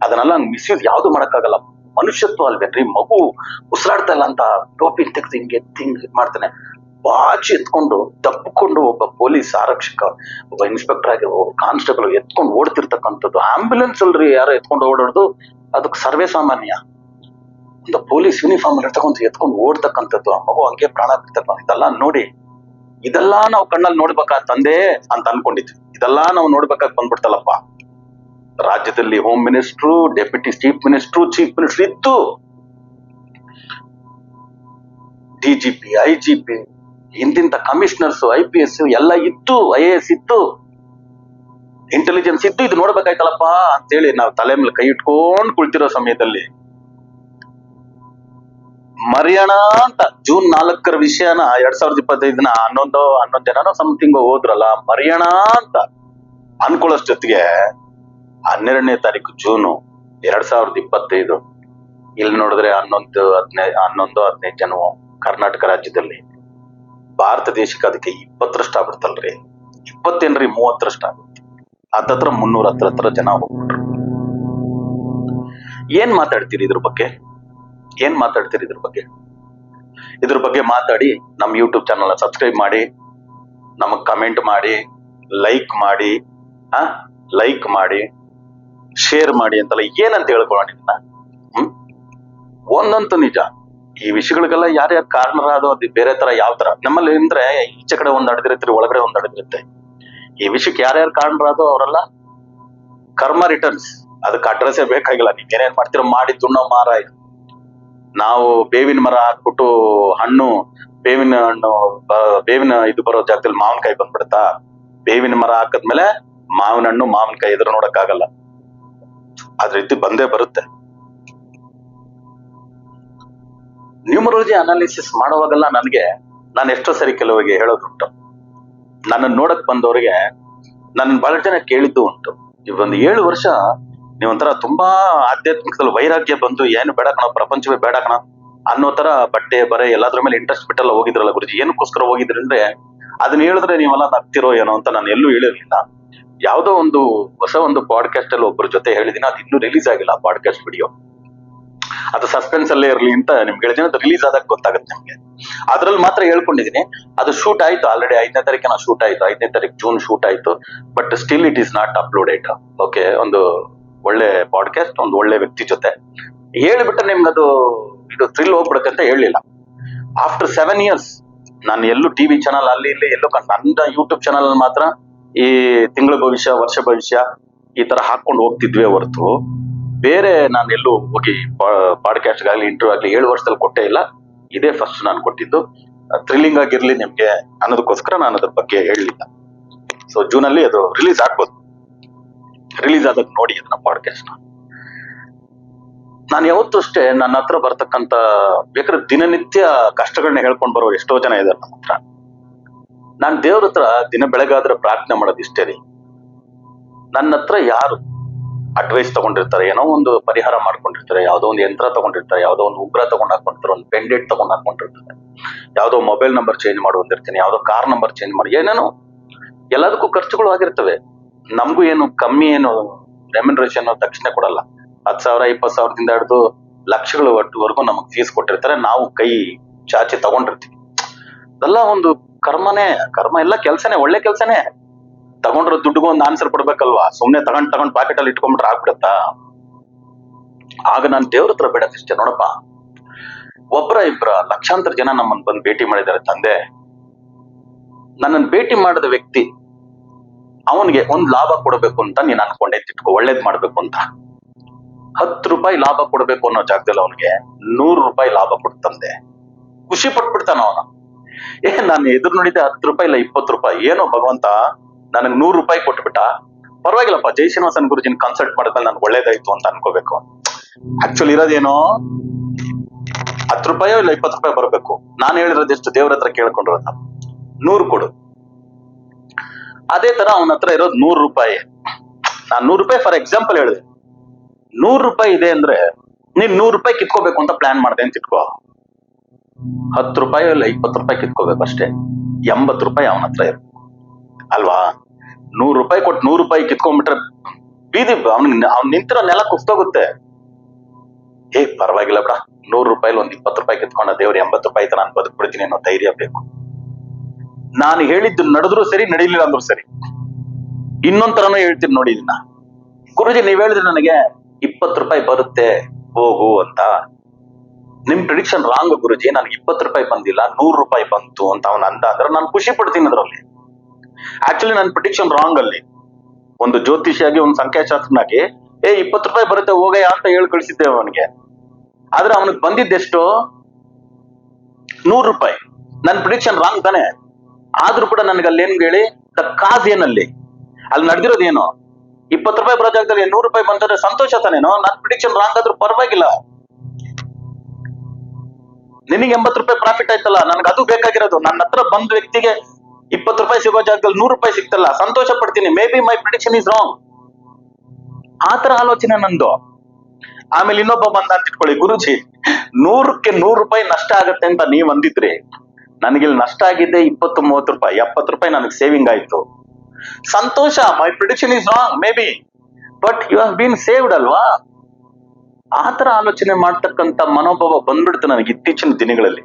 ಅದನ್ನೆಲ್ಲ ಮಿಸ್ಯೂಸ್ ಯಾವ್ದು ಮಾಡಕ್ಕಾಗಲ್ಲ. ಮನುಷ್ಯತ್ವ ಅಲ್ವೇನ್ರಿ? ಮಗು ಉಸಿರಾಡ್ತಾ ಇಲ್ಲ ಅಂತ ಟೋಪಿ ತೆಗೆದು ಹಿಂಗೆ ಮಾಡ್ತಾನೆ. ಬಾಚಿ ಎತ್ಕೊಂಡು ತಪ್ಪಿಕೊಂಡು ಒಬ್ಬ ಪೊಲೀಸ್ ಆರಕ್ಷಕ, ಒಬ್ಬ ಇನ್ಸ್ಪೆಕ್ಟರ್ ಆಗಿ ಒಬ್ಬ ಕಾನ್ಸ್ಟೇಬಲ್ ಎತ್ಕೊಂಡು ಓಡ್ತಿರ್ತಕ್ಕಂಥದ್ದು. ಆಂಬ್ಯುಲೆನ್ಸ್ ಅಲ್ರಿ ಯಾರೋ ಎತ್ಕೊಂಡು ಓಡಾಡೋದು, ಅದಕ್ಕೆ ಸರ್ವೇ ಸಾಮಾನ್ಯ. ಒಂದು ಪೊಲೀಸ್ ಯೂನಿಫಾರ್ಮ್ ಎತ್ಕೊಂಡು ಓಡ್ತಕ್ಕಂಥದ್ದು, ಆ ಮಗು ಹಂಗೆ ಪ್ರಾಣ ಬಿಡ್ತಕ್ಕಂಥ, ಇದೆಲ್ಲ ನೋಡಿ, ಇದೆಲ್ಲ ನಾವು ಕಣ್ಣಲ್ಲಿ ನೋಡ್ಬೇಕಾ ತಂದೆ ಅಂತ ಅನ್ಕೊಂಡಿದ್ವಿ. ಇದೆಲ್ಲ ನಾವು ನೋಡ್ಬೇಕಾಗಿ ಬಂದ್ಬಿಡ್ತಲ್ಲಪ್ಪ. ರಾಜ್ಯದಲ್ಲಿ home minister, deputy chief minister ಇತ್ತು, DGP, IGP, ಇಂತಿಂತ ಕಮಿಷನರ್ಸ್, IPS ಎಲ್ಲ ಇತ್ತು, IAS ಇತ್ತು, ಇಂಟೆಲಿಜೆನ್ಸ್ ಇತ್ತು. ಇದು ನೋಡ್ಬೇಕಾಯ್ತಲ್ಲಪ್ಪ ಅಂತೇಳಿ ನಾವು ತಲೆ ಮೇಲೆ ಕೈ ಇಟ್ಕೊಂಡು ಕುಳಿತಿರೋ ಸಮಯದಲ್ಲಿ ಮರಿಯಾಣ ಅಂತ ಜೂನ್ 4ರ ವಿಷಯನ 2025 11 ಜನನೋ ಸಮಥಿಂಗ್ ಹೋದ್ರಲ್ಲ, ಮರಿಯಾಣ ಅಂತ ಅನ್ಕೊಳ್ಳೋಷ್ಟೊತ್ತಿಗೆ 12ನೇ ತಾರೀಕು ಜೂನು 2025 ಇಲ್ಲಿ ನೋಡಿದ್ರೆ 11-15 ಜನ ಕರ್ನಾಟಕ ರಾಜ್ಯದಲ್ಲಿ. ಭಾರತ ದೇಶಕ್ಕೆ ಅದಕ್ಕೆ 20ರಷ್ಟು ಆಗ್ಬಿಡ್ತಲ್ರಿ, 20ಏನ್ರಿ 30ರಷ್ಟು ಆಗುತ್ತೆ. ಹತ್ತತ್ರ 300 ಹತ್ರ ಜನ ಹೋಗ್ಬಿಟ್ರು. ಏನ್ ಮಾತಾಡ್ತೀರಿ ಇದ್ರ ಬಗ್ಗೆ? ಇದ್ರ ಬಗ್ಗೆ ಮಾತಾಡಿ ನಮ್ ಯೂಟ್ಯೂಬ್ ಚಾನಲ್ ಸಬ್ಸ್ಕ್ರೈಬ್ ಮಾಡಿ, ನಮಗ್ ಕಮೆಂಟ್ ಮಾಡಿ, ಲೈಕ್ ಮಾಡಿ, ಶೇರ್ ಮಾಡಿ ಅಂತಲ್ಲ ಏನಂತ ಹೇಳ್ಕೊಳ್ಳೋಣ. ಇದನ್ನ ಒಂದಂತೂ ನಿಜ, ಈ ವಿಷಯಗಳಿಗೆಲ್ಲ ಯಾರ್ಯಾರು ಕಾರಣರಾದೋ ಅದು ಬೇರೆ ತರ ಯಾವ ತರ ನಮ್ಮಲ್ಲಿ ಅಂದ್ರೆ ಈಚೆ ಕಡೆ ಒಂದ್ ಅಡದಿರುತ್ತೆ, ಒಳಗಡೆ ಒಂದ್ ಅಡದಿರುತ್ತೆ. ಈ ವಿಷಯಕ್ಕೆ ಯಾರ್ಯಾರು ಕಾರಣರಾದೋ ಅವರೆಲ್ಲ ಕರ್ಮ ರಿಟರ್ನ್ಸ್. ಅದಕ್ಕೆ ಅಡ್ರೆಸ್ಸೇ ಬೇಕಾಗಿಲ್ಲ. ನೀವ್ ಏನೇನ್ ಮಾಡ್ತೀರೋ ಮಾಡಿ ತುಣ್ಣೋ ಮಾರಾಯ. ನಾವು ಬೇವಿನ ಮರ ಹಾಕ್ಬಿಟ್ಟು ಬೇವಿನ ಹಣ್ಣು ಬೇವಿನ ಇದು ಬರೋ ಜಾಗದಲ್ಲಿ ಮಾವಿನಕಾಯಿ ಬಂದ್ಬಿಡುತ್ತಾ? ಬೇವಿನ ಮರ ಹಾಕದ್ಮೇಲೆ ಮಾವಿನ ಹಣ್ಣು ಮಾವಿನಕಾಯಿ ಎದುರು ನೋಡಕ್ ಆಗಲ್ಲ. ಅದ್ರ ರೀತಿ ಬಂದೇ ಬರುತ್ತೆ. ನ್ಯೂಮರಾಲಜಿ ಅನಾಲಿಸಿಸ್ ಮಾಡುವಾಗೆಲ್ಲ ನಾನು ಎಷ್ಟೋ ಸರಿ ಕೆಲವರಿಗೆ ಹೇಳೋದುಂಟು. ನನ್ನ ನೋಡಕ್ ಬಂದವರಿಗೆ ನನ್ನ ಬಹಳ ಜನ ಕೇಳಿದ್ದು ಉಂಟು, ಒಂದು 7 ವರ್ಷ ನೀವೊಂಥರ ತುಂಬಾ ಆಧ್ಯಾತ್ಮಿಕದಲ್ಲಿ ವೈರಾಗ್ಯ ಬಂದು ಏನು ಬೇಡ ಕಣ, ಪ್ರಪಂಚವೇ ಬೇಡ ಕಣ ಅನ್ನೋ ತರ ಬಟ್ಟೆ ಬರೆ ಎಲ್ಲಾದ್ರ ಮೇಲೆ ಇಂಟ್ರೆಸ್ಟ್ ಬಿಟ್ಟೆಲ್ಲ ಹೋಗಿದ್ರಲ್ಲ ಗುರುಜಿ, ಏನಕ್ಕೋಸ್ಕರ ಹೋಗಿದ್ರಿ ಅಂದ್ರೆ ಅದನ್ನ ಹೇಳಿದ್ರೆ ನೀವೆಲ್ಲ ನಗ್ತಿರೋ ಏನೋ ಅಂತ ನಾನು ಎಲ್ಲೂ ಹೇಳಿರ್ಲಿಲ್ಲ. ಯಾವ್ದೋ ಒಂದು ಹೊಸ ಒಂದು ಪಾಡ್ಕಾಸ್ಟ್ ಅಲ್ಲಿ ಒಬ್ಬರ ಜೊತೆ ಹೇಳಿದೀನಿ, ಅದು ಇನ್ನೂ ರಿಲೀಸ್ ಆಗಿಲ್ಲ ಆ ಪಾಡ್ಕಾಸ್ಟ್ ವಿಡಿಯೋ. ಅದು ಸಸ್ಪೆನ್ಸ್ ಅಲ್ಲೇ ಇರ್ಲಿ ಅಂತ ನಿಮ್ಗೆ ಹೇಳಿದೀನಿ. ಅದು ರಿಲೀಸ್ ಆದಾಗ ಗೊತ್ತಾಗುತ್ತೆ ನಿಮ್ಗೆ. ಅದ್ರಲ್ಲಿ ಮಾತ್ರ ಹೇಳ್ಕೊಂಡಿದೀನಿ. ಅದು ಶೂಟ್ ಆಯ್ತು ಆಲ್ರೆಡಿ 5ನೇ ತಾರೀಕಿನ ಶೂಟ್ ಆಯ್ತು, 5ನೇ ತಾರೀಕು ಜೂನ್ ಶೂಟ್ ಆಯ್ತು. But still it is not uploaded. Okay, ಒಂದು ಒಳ್ಳೆ ಪಾಡ್ಕಾಸ್ಟ್, ಒಂದು ಒಳ್ಳೆ ವ್ಯಕ್ತಿ ಜೊತೆ ಹೇಳ್ಬಿಟ್ರೆ ನಿಮ್ಗದು ಇದು ಥ್ರಿಲ್ ಹೋಗ್ಬಿಡಕ್ಕಂತ ಹೇಳಲಿಲ್ಲ. ಆಫ್ಟರ್ 7 years ನಾನು ಎಲ್ಲೂ ಟಿವಿ ಚಾನಲ್ ಅಲ್ಲಿ ಇಲ್ಲಿ ಎಲ್ಲೂ ನನ್ನ ಯೂಟ್ಯೂಬ್ ಚಾನಲ್ ಮಾತ್ರ ಈ ತಿಂಗಳ ಭವಿಷ್ಯ, ವರ್ಷ ಭವಿಷ್ಯ ಈ ತರ ಹಾಕೊಂಡು ಹೋಗ್ತಿದ್ವಿ ಹೊರತು ಬೇರೆ ನಾನು ಎಲ್ಲೂ ಹೋಗಿ ಪಾಡ್ಕಾಸ್ಟ್ ಆಗ್ಲಿ ಇಂಟರ್ವ್ಯೂ ಆಗ್ಲಿ 7 ವರ್ಷದಲ್ಲಿ ಕೊಟ್ಟೇ ಇಲ್ಲ. ಇದೇ ಫಸ್ಟ್ ನಾನು ಕೊಟ್ಟಿದ್ದು. ಥ್ರಿಲ್ಲಿಂಗ್ ಆಗಿರ್ಲಿ ನಿಮ್ಗೆ ಅನ್ನೋದಕ್ಕೋಸ್ಕರ ನಾನು ಅದ್ರ ಬಗ್ಗೆ ಹೇಳಲಿಲ್ಲ. ಸೊ ಜೂನ್ ಅಲ್ಲಿ ಅದು ರಿಲೀಸ್ ಆಗ್ಬೋದು. ರಿಲೀಸ್ ಆದಾಗ ನೋಡಿ ಅದನ್ನ ಪಾಡ್ಕಾಸ್ಟ್. ನಾನು ಯಾವತ್ತೂ ಅಷ್ಟೇ ನನ್ನ ಹತ್ರ ಬರ್ತಕ್ಕಂತ ಬೇಕಾದ್ರೆ ದಿನನಿತ್ಯ ಕಷ್ಟಗಳನ್ನ ಹೇಳ್ಕೊಂಡ್ ಬರೋ ಎಷ್ಟೋ ಜನ ಇದಾರೆ ನನ್ನ ಹತ್ರ. ನಾನ್ ದೇವ್ರ ಹತ್ರ ದಿನ ಬೆಳಗಾದ್ರೆ ಪ್ರಾರ್ಥನೆ ಮಾಡೋದು ಇಷ್ಟೇ ರೀ. ನನ್ನ ಹತ್ರ ಯಾರು ಅಡ್ವೈಸ್ ತಗೊಂಡಿರ್ತಾರೆ, ಏನೋ ಒಂದು ಪರಿಹಾರ ಮಾಡ್ಕೊಂಡಿರ್ತಾರೆ, ಯಾವ್ದೋ ಒಂದು ಯಂತ್ರ ತಗೊಂಡಿರ್ತಾರೆ, ಯಾವ್ದೋ ಒಂದು ಉಗ್ರ ತಗೊಂಡ್ ಹಾಕೊಂಡಿರ್ತಾರೆ, ಒಂದು ಪೆಂಡೆಂಟ್ ತಗೊಂಡ್ ಹಾಕೊಂಡಿರ್ತಾರೆ, ಯಾವ್ದೋ ಮೊಬೈಲ್ ನಂಬರ್ ಚೇಂಜ್ ಮಾಡಿ ಬಂದಿರ್ತೀನಿ, ಯಾವ್ದೋ ಕಾರ್ ನಂಬರ್ ಚೇಂಜ್ ಮಾಡಿ, ಏನೇನೋ ಎಲ್ಲದಕ್ಕೂ ಖರ್ಚುಗಳು ಆಗಿರ್ತವೆ. ನಮಗೂ ಏನು ಕಮ್ಮಿ ಏನು ರೆಮ್ಯುನರೇಷನ್ ತಕ್ಷಣ ಕೊಡಲ್ಲ. 10,000 20,000ದಿಂದ ಹಿಡಿದು ಲಕ್ಷಗಳ ಒಟ್ಟುವರೆಗೂ ನಮಗ್ ಫೀಸ್ ಕೊಟ್ಟಿರ್ತಾರೆ. ನಾವು ಕೈ ಚಾಚಿ ತಗೊಂಡಿರ್ತೀವಿ. ಅದೆಲ್ಲ ಒಂದು ಕರ್ಮನೇ. ಕರ್ಮ ಎಲ್ಲ ಕೆಲ್ಸನೇ, ಒಳ್ಳೆ ಕೆಲ್ಸನೇ. ತಗೊಂಡ್ರ ದುಡ್ಡಿಗೂ ಒಂದು ಆನ್ಸರ್ ಕೊಡ್ಬೇಕಲ್ವಾ? ಸುಮ್ನೆ ತಗೊಂಡ್ ಪಾಕೆಟ್ ಅಲ್ಲಿ ಇಟ್ಕೊಂಡ್ಬಿಟ್ರೆ ಆಗ್ಬಿಡತ್ತಾ? ಆಗ ನಾನು ದೇವ್ರ ಹತ್ರ ಬೇಡದಿಷ್ಟೇ ನೋಡಪ್ಪ, ಇಬ್ರ ಲಕ್ಷಾಂತರ ಜನ ನಮ್ಮನ್ನ ಬಂದು ಭೇಟಿ ಮಾಡಿದ್ದಾರೆ ತಂದೆ. ನನ್ನನ್ನು ಭೇಟಿ ಮಾಡಿದ ವ್ಯಕ್ತಿ ಅವನಿಗೆ ಒಂದ್ ಲಾಭ ಕೊಡಬೇಕು ಅಂತ ನೀನ್ ಅನ್ಕೊಂಡೆ ತಿಟ್ಕೋ, ಒಳ್ಳೇದ್ ಮಾಡ್ಬೇಕು ಅಂತ. 10 ರೂಪಾಯಿ ಲಾಭ ಕೊಡ್ಬೇಕು ಅನ್ನೋ ಜಾಗದಲ್ಲಿ ಅವನಿಗೆ 100 ರೂಪಾಯಿ ಲಾಭ ಕೊಡ್ತಂದೆ. ಖುಷಿ ಪಟ್ಬಿಡ್ತಾನ ಅವನು. ನಾನು ಎದುರು ನೋಡಿದ್ದೆ 10 ರೂಪಾಯಿ ಇಲ್ಲ 20 ರೂಪಾಯಿ. ಏನೋ ಭಗವಂತ ನನಗ್ 100 ರೂಪಾಯಿ ಕೊಟ್ಬಿಟ್ಟ, ಪರವಾಗಿಲ್ಲಪ್ಪ, ಜೈ ಶ್ರೀನಿವಾಸನ್ ಗುರುಜಿನ ಕನ್ಸಲ್ಟ್ ಮಾಡಿದ್ಮೇಲೆ ನನ್ಗೆ ಒಳ್ಳೇದಾಯ್ತು ಅಂತ ಅನ್ಕೋಬೇಕು. ಆಕ್ಚುಲಿ ಇರೋದೇನೋ 10 ರೂಪಾಯೋ ಇಲ್ಲ 20 ರೂಪಾಯಿ ಬರ್ಬೇಕು. ನಾನು ಹೇಳಿರೋದೆಷ್ಟು ದೇವ್ರ ಹತ್ರ ಕೇಳ್ಕೊಂಡಿರೋದ 100 ಕೊಡು. ಅದೇ ತರ ಅವನ ಹತ್ರ ಇರೋದು 100 ರೂಪಾಯಿ. ನಾನ್ 100 ರೂಪಾಯಿ ಫಾರ್ ಎಕ್ಸಾಂಪಲ್ ಹೇಳಿದೆ. 100 ರೂಪಾಯಿ ಇದೆ ಅಂದ್ರೆ ನೀನ್ 100 ರೂಪಾಯಿ ಕಿತ್ಕೋಬೇಕು ಅಂತ ಪ್ಲಾನ್ ಮಾಡಿದೆ ಅಂತ ಇಟ್ಕೋ. 10 ರೂಪಾಯಿ ಇಲ್ಲ 20 ರೂಪಾಯಿ ಕಿತ್ಕೋಬೇಕು ಅಷ್ಟೇ. 80 ರೂಪಾಯಿ ಅವನ ಹತ್ರ ಇರ್ಬೇಕು ಅಲ್ವಾ? 100 ರೂಪಾಯಿ ಕೊಟ್ಟು 100 ರೂಪಾಯಿ ಕಿತ್ಕೊಂಡ್ಬಿಟ್ರೆ ಬೀದಿ ಅವ್ನ್ ನಿಂತಿರೋ ನೆಲ ಕುಸ್ತೋಗುತ್ತೆ. ಪರವಾಗಿಲ್ಲ ಬಿಡ, 100 ರೂಪಾಯಿಲಿ ಒಂದ್ 20 ರೂಪಾಯಿ ಕಿತ್ಕೊಂಡ ದೇವ್ರು 80 ರೂಪಾಯಿ ನಾನು ಬದುಕ್ಬಿಡ್ತೀನಿ ಅನ್ನೋ ಧೈರ್ಯ ಬೇಕು. ನಾನು ಹೇಳಿದ್ದು ನಡೆದ್ರು ಸರಿ, ನಡೀಲಿಲ್ಲ ಅಂದ್ರು ಸರಿ. ಇನ್ನೊಂದ್ ತರನೂ ಹೇಳ್ತೀನಿ ನೋಡಿ ಇದನ್ನ. ಗುರುಜಿ ನೀವ್ ಹೇಳಿದ್ರೆ ನನಗೆ 20 ರೂಪಾಯಿ ಬರುತ್ತೆ ಹೋಗು ಅಂತ. ನಿಮ್ ಪ್ರಿಡಿಕ್ಷನ್ ರಾಂಗ್ ಗುರುಜಿ, ನನ್ಗೆ 20 ರೂಪಾಯಿ ಬಂದಿಲ್ಲ 100 ರೂಪಾಯಿ ಬಂತು ಅಂತ ಅವನ್ ಅಂದ ಅಂದ್ರೆ ನಾನು ಖುಷಿ ಪಡ್ತೀನಿ ಅದ್ರಲ್ಲಿ. ಆಕ್ಚುಲಿ ನನ್ನ ಪ್ರಿಡಿಕ್ಷನ್ ರಾಂಗ್ ಅಲ್ಲಿ. ಒಂದು ಜ್ಯೋತಿಷಿಯಾಗಿ ಒಂದು ಸಂಖ್ಯಾಶಾಸ್ತ್ರನಾಗಿ 20 ರೂಪಾಯಿ ಬರುತ್ತೆ ಹೋಗಯ್ಯ ಅಂತ ಹೇಳಿ ಕಳಿಸಿದ್ದೆ ಅವನಿಗೆ. ಆದ್ರೆ ಅವನಿಗೆ ಬಂದಿದ್ದೆಷ್ಟು? 100 ರೂಪಾಯಿ. ನನ್ನ ಪ್ರಿಡಿಕ್ಷನ್ ರಾಂಗ್ ತಾನೆ. ಆದ್ರೂ ಕೂಡ ನನಗೆ ಅಲ್ಲಿ ಏನ್ ಹೇಳಿ ಕಾಸ್ ಏನಲ್ಲಿ ಅಲ್ಲಿ ನಡೆದಿರೋದೇನು? 20 ರೂಪಾಯಿ ಬರೋ ಜಾಗದಲ್ಲಿ 100 ರೂಪಾಯಿ ಬಂದ್ರೆ ಸಂತೋಷ ತಾನೇನೋ? ನನ್ನ ಪ್ರಿಡಿಕ್ಷನ್ ರಾಂಗ್ ಆದ್ರೂ ಪರವಾಗಿಲ್ಲ. ನಿನಗೆ 80 ರೂಪಾಯಿ ಪ್ರಾಫಿಟ್ ಆಯ್ತಲ್ಲ, ನನ್ಗೆ ಅದು ಬೇಕಾಗಿರೋದು. ನನ್ನ ಹತ್ರ ಬಂದ ವ್ಯಕ್ತಿಗೆ 20 ರೂಪಾಯಿ ಸಿಗೋ ಜಾಗದಲ್ಲಿ 100 ರೂಪಾಯಿ ಸಿಕ್ತಲ್ಲ, ಸಂತೋಷ ಪಡ್ತೀನಿ. May be my prediction is wrong. ಆತರ ಆಲೋಚನೆ ನಂದು. ಆಮೇಲೆ ಇನ್ನೊಬ್ಬ ಬಂದ ಅಂತ ಇಟ್ಕೊಳ್ಳಿ, ಗುರುಜಿ 100ಕ್ಕೆ 100 ರೂಪಾಯಿ ನಷ್ಟ ಆಗತ್ತೆ ಅಂತ ನೀವ್ ಅಂದಿದ್ರಿ. ನನಗಿಲ್ಲಿ ನಷ್ಟ ಆಗಿದ್ದೆ 20-30 ರೂಪಾಯಿ, 70 ರೂಪಾಯಿ ನನಗೆ ಸೇವಿಂಗ್ ಆಯ್ತು. ಸಂತೋಷ. My prediction is wrong maybe, but you have been saved ಅಲ್ವಾ? ಆತರ ಆಲೋಚನೆ ಮಾಡ್ತಕ್ಕಂತ ಮನೋಭಾವ ಬಂದ್ಬಿಡ್ತು ನನಗೆ ಇತ್ತೀಚಿನ ದಿನಗಳಲ್ಲಿ.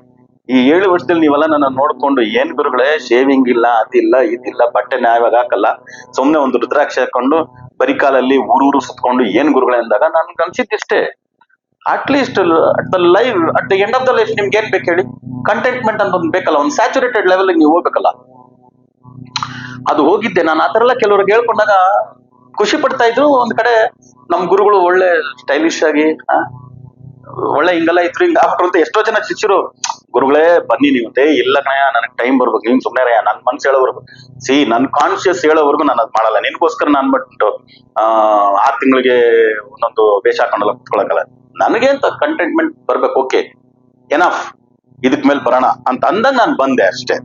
ಈ 7 ವರ್ಷದಲ್ಲಿ ನೀವೆಲ್ಲ ನನ್ನ ನೋಡ್ಕೊಂಡು ಏನ್ ಗುರುಗಳೇ ಶೇವಿಂಗ್ ಇಲ್ಲ, ಅದಿಲ್ಲ ಇದಿಲ್ಲ, ಬಟ್ಟೆ ನ್ಯಾಯವಾಗಿ ಹಾಕಲ್ಲ, ಸುಮ್ನೆ ಒಂದು ರುದ್ರಾಕ್ಷಿ ಹಾಕೊಂಡು ಬರಿಕಾಲಲ್ಲಿ ಊರೂರು ಸುತ್ಕೊಂಡು ಏನ್ ಗುರುಗಳೇ ಅಂದಾಗ ನನ್ಗೆ ಅನ್ಸಿದ್ದಿಷ್ಟೇ. At least at the life at the end of the life ನಿಮ್ಗೆ ಏನ್ ಬೇಕು ಹೇಳಿ? ಕಂಟೆಂಟ್ಮೆಂಟ್ ಅಂತ ಒಂದು ಬೇಕಲ್ಲ, ಒಂದು ಸ್ಯಾಚುರೇಟೆಡ್ ಲೆವೆಲ್ ನೀವು ಹೋಗ್ಬೇಕಲ್ಲ. ಅದು ಹೋಗಿದ್ದೆ ನಾನು. ಆ ತರ ಎಲ್ಲ ಕೆಲವ್ರಿಗೆ ಹೇಳ್ಕೊಂಡಾಗ ಖುಷಿ ಪಡ್ತಾ ಇದ್ರು. ಒಂದ್ ಕಡೆ ನಮ್ ಗುರುಗಳು ಒಳ್ಳೆ ಸ್ಟೈಲಿಶ್ ಆಗಿ ಒಳ್ಳೆ ಹಿಂಗೆಲ್ಲ ಇದ್ರು, ಹಿಂಗ ಆಗ್ಬಿಟ್ರು ಅಂತ ಎಷ್ಟೋ ಜನ ಶಿಷ್ಯರು, ಗುರುಗಳೇ ಬನ್ನಿ ನೀವು ಅಂತ. ಇಲ್ಲ ಕಣಯ್ಯ, ನನಗ್ ಟೈಮ್ ಬರ್ಬೇಕು, ನೀನ್ ಸುಮ್ನೆ ನನ್ ಮನ್ಸು ಹೇಳೋವರೆಗೂ, ನನ್ ಕಾನ್ಶಿಯಸ್ ಹೇಳೋವರೆಗೂ ನಾನು ಅದ್ ಮಾಡಲ್ಲ. ನಿನ್ಗೋಸ್ಕರ ನಾನ್ ಬಿಟ್ಟು 6 ತಿಂಗಳಿಗೆ ಒಂದೊಂದು ವೇಷ ಹಾಕೊಂಡೆಲ್ಲ ಕುತ್ಕೊಳಕಲ್ಲ. ನನಗೆ ಅಂತ ಕಂಟೆಂಟ್ಮೆಂಟ್ ಬರ್ಬೇಕು. ಓಕೆ, ಎನಫ್, ಇದಕ್ ಮೇಲೆ ಬರೋಣ ಅಂತ ಅಂದಾಗ ನಾನು ಬಂದೆ ಅಷ್ಟೇ.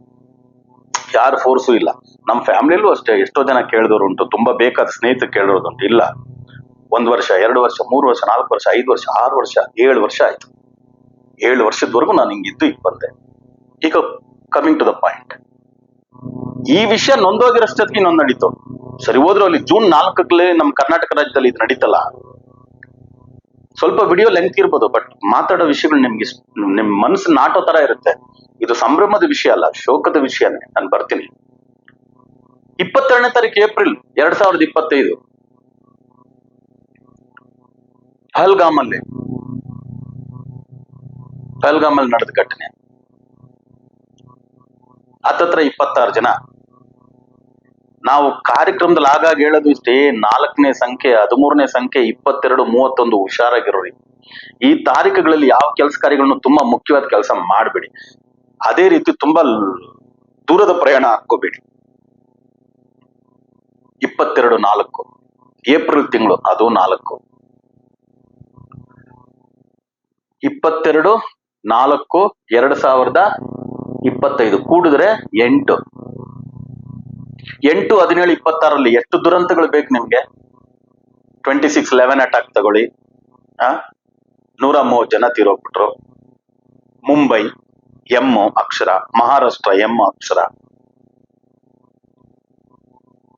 ಯಾರು ಫೋರ್ಸು ಇಲ್ಲ. ನಮ್ ಫ್ಯಾಮಿಲಿಯಲ್ಲೂ ಅಷ್ಟೇ ಎಷ್ಟೋ ಜನ ಕೇಳಿದವರು ಉಂಟು, ತುಂಬಾ ಬೇಕಾದ ಸ್ನೇಹಿತರು ಕೇಳಿರೋದುಂಟು. ಇಲ್ಲ, 1 ವರ್ಷ, 2 ವರ್ಷ, 3 ವರ್ಷ, 4 ವರ್ಷ, 5 ವರ್ಷ, 6 ವರ್ಷ, 7 ವರ್ಷ ಆಯ್ತು. 7 ವರ್ಷದವರೆಗೂ ನಾನು ಹಿಂಗಿದ್ದು ಈಗ ಬಂದೆ. ಈಗ ಕಮಿಂಗ್ ಟು ದ ಪಾಯಿಂಟ್, ಈ ವಿಷಯ ನೊಂದೋಗಿರೋಷ್ಟೊತ್ತಿಗೆ ಇನ್ನೊಂದು ನಡೀತು. ಸರಿ ಹೋದ್ರು ಅಲ್ಲಿ ಜೂನ್ 4 ನಮ್ ಕರ್ನಾಟಕ ರಾಜ್ಯದಲ್ಲಿ ಇದು ನಡೀತಲ್ಲ. ಸ್ವಲ್ಪ ವಿಡಿಯೋ ಲೆಂತ್ ಇರ್ಬೋದು, ಬಟ್ ಮಾತಾಡೋ ವಿಷಯಗಳು ನಿಮ್ಗೆ ನಿಮ್ ಮನಸ್ಸು ನಾಟೋ ತರ ಇರುತ್ತೆ. ಇದು ಸಂಭ್ರಮದ ವಿಷಯ ಅಲ್ಲ, ಶೋಕದ ವಿಷಯನೇ. ನಾನು ಬರ್ತೀನಿ. 22ನೇ ತಾರೀಕು ಏಪ್ರಿಲ್ 2025 ಪಹಲ್ಗಾಮಲ್ಲಿ ನಡೆದ ಘಟನೆ. ಹತ್ತತ್ರ 26 ಜನ. ನಾವು ಕಾರ್ಯಕ್ರಮದಲ್ಲಿ ಆಗಾಗ ಹೇಳೋದು ಇಷ್ಟೇ, 4ನೇ ಸಂಖ್ಯೆ, 13ನೇ ಸಂಖ್ಯೆ, 22, 31 ಹುಷಾರಾಗಿರೋರಿ. ಈ ತಾರೀಕುಗಳಲ್ಲಿ ಯಾವ ಕೆಲಸ ಕಾರ್ಯಗಳನ್ನು ತುಂಬಾ ಮುಖ್ಯವಾದ ಕೆಲಸ ಮಾಡಬೇಡಿ. ಅದೇ ರೀತಿ ತುಂಬಾ ದೂರದ ಪ್ರಯಾಣ ಹಾಕೋಬೇಡಿ. 22/4 ಏಪ್ರಿಲ್ ತಿಂಗಳು, ಅದು 4. 22/4/2025 ಕೂಡಿದ್ರೆ 8. 8, 17, 26ರಲ್ಲಿ ಎಷ್ಟು ದುರಂತಗಳು ಬೇಕು ನಿಮ್ಗೆ? 26/11 ಅಟ್ಯಾಕ್ ತಗೊಳ್ಳಿ, 130 ಜನ ತೀರೋಗ್ಬಿಟ್ರು. ಮುಂಬೈ ಎಂ ಅಕ್ಷರ, ಮಹಾರಾಷ್ಟ್ರ ಎಂ ಅಕ್ಷರ.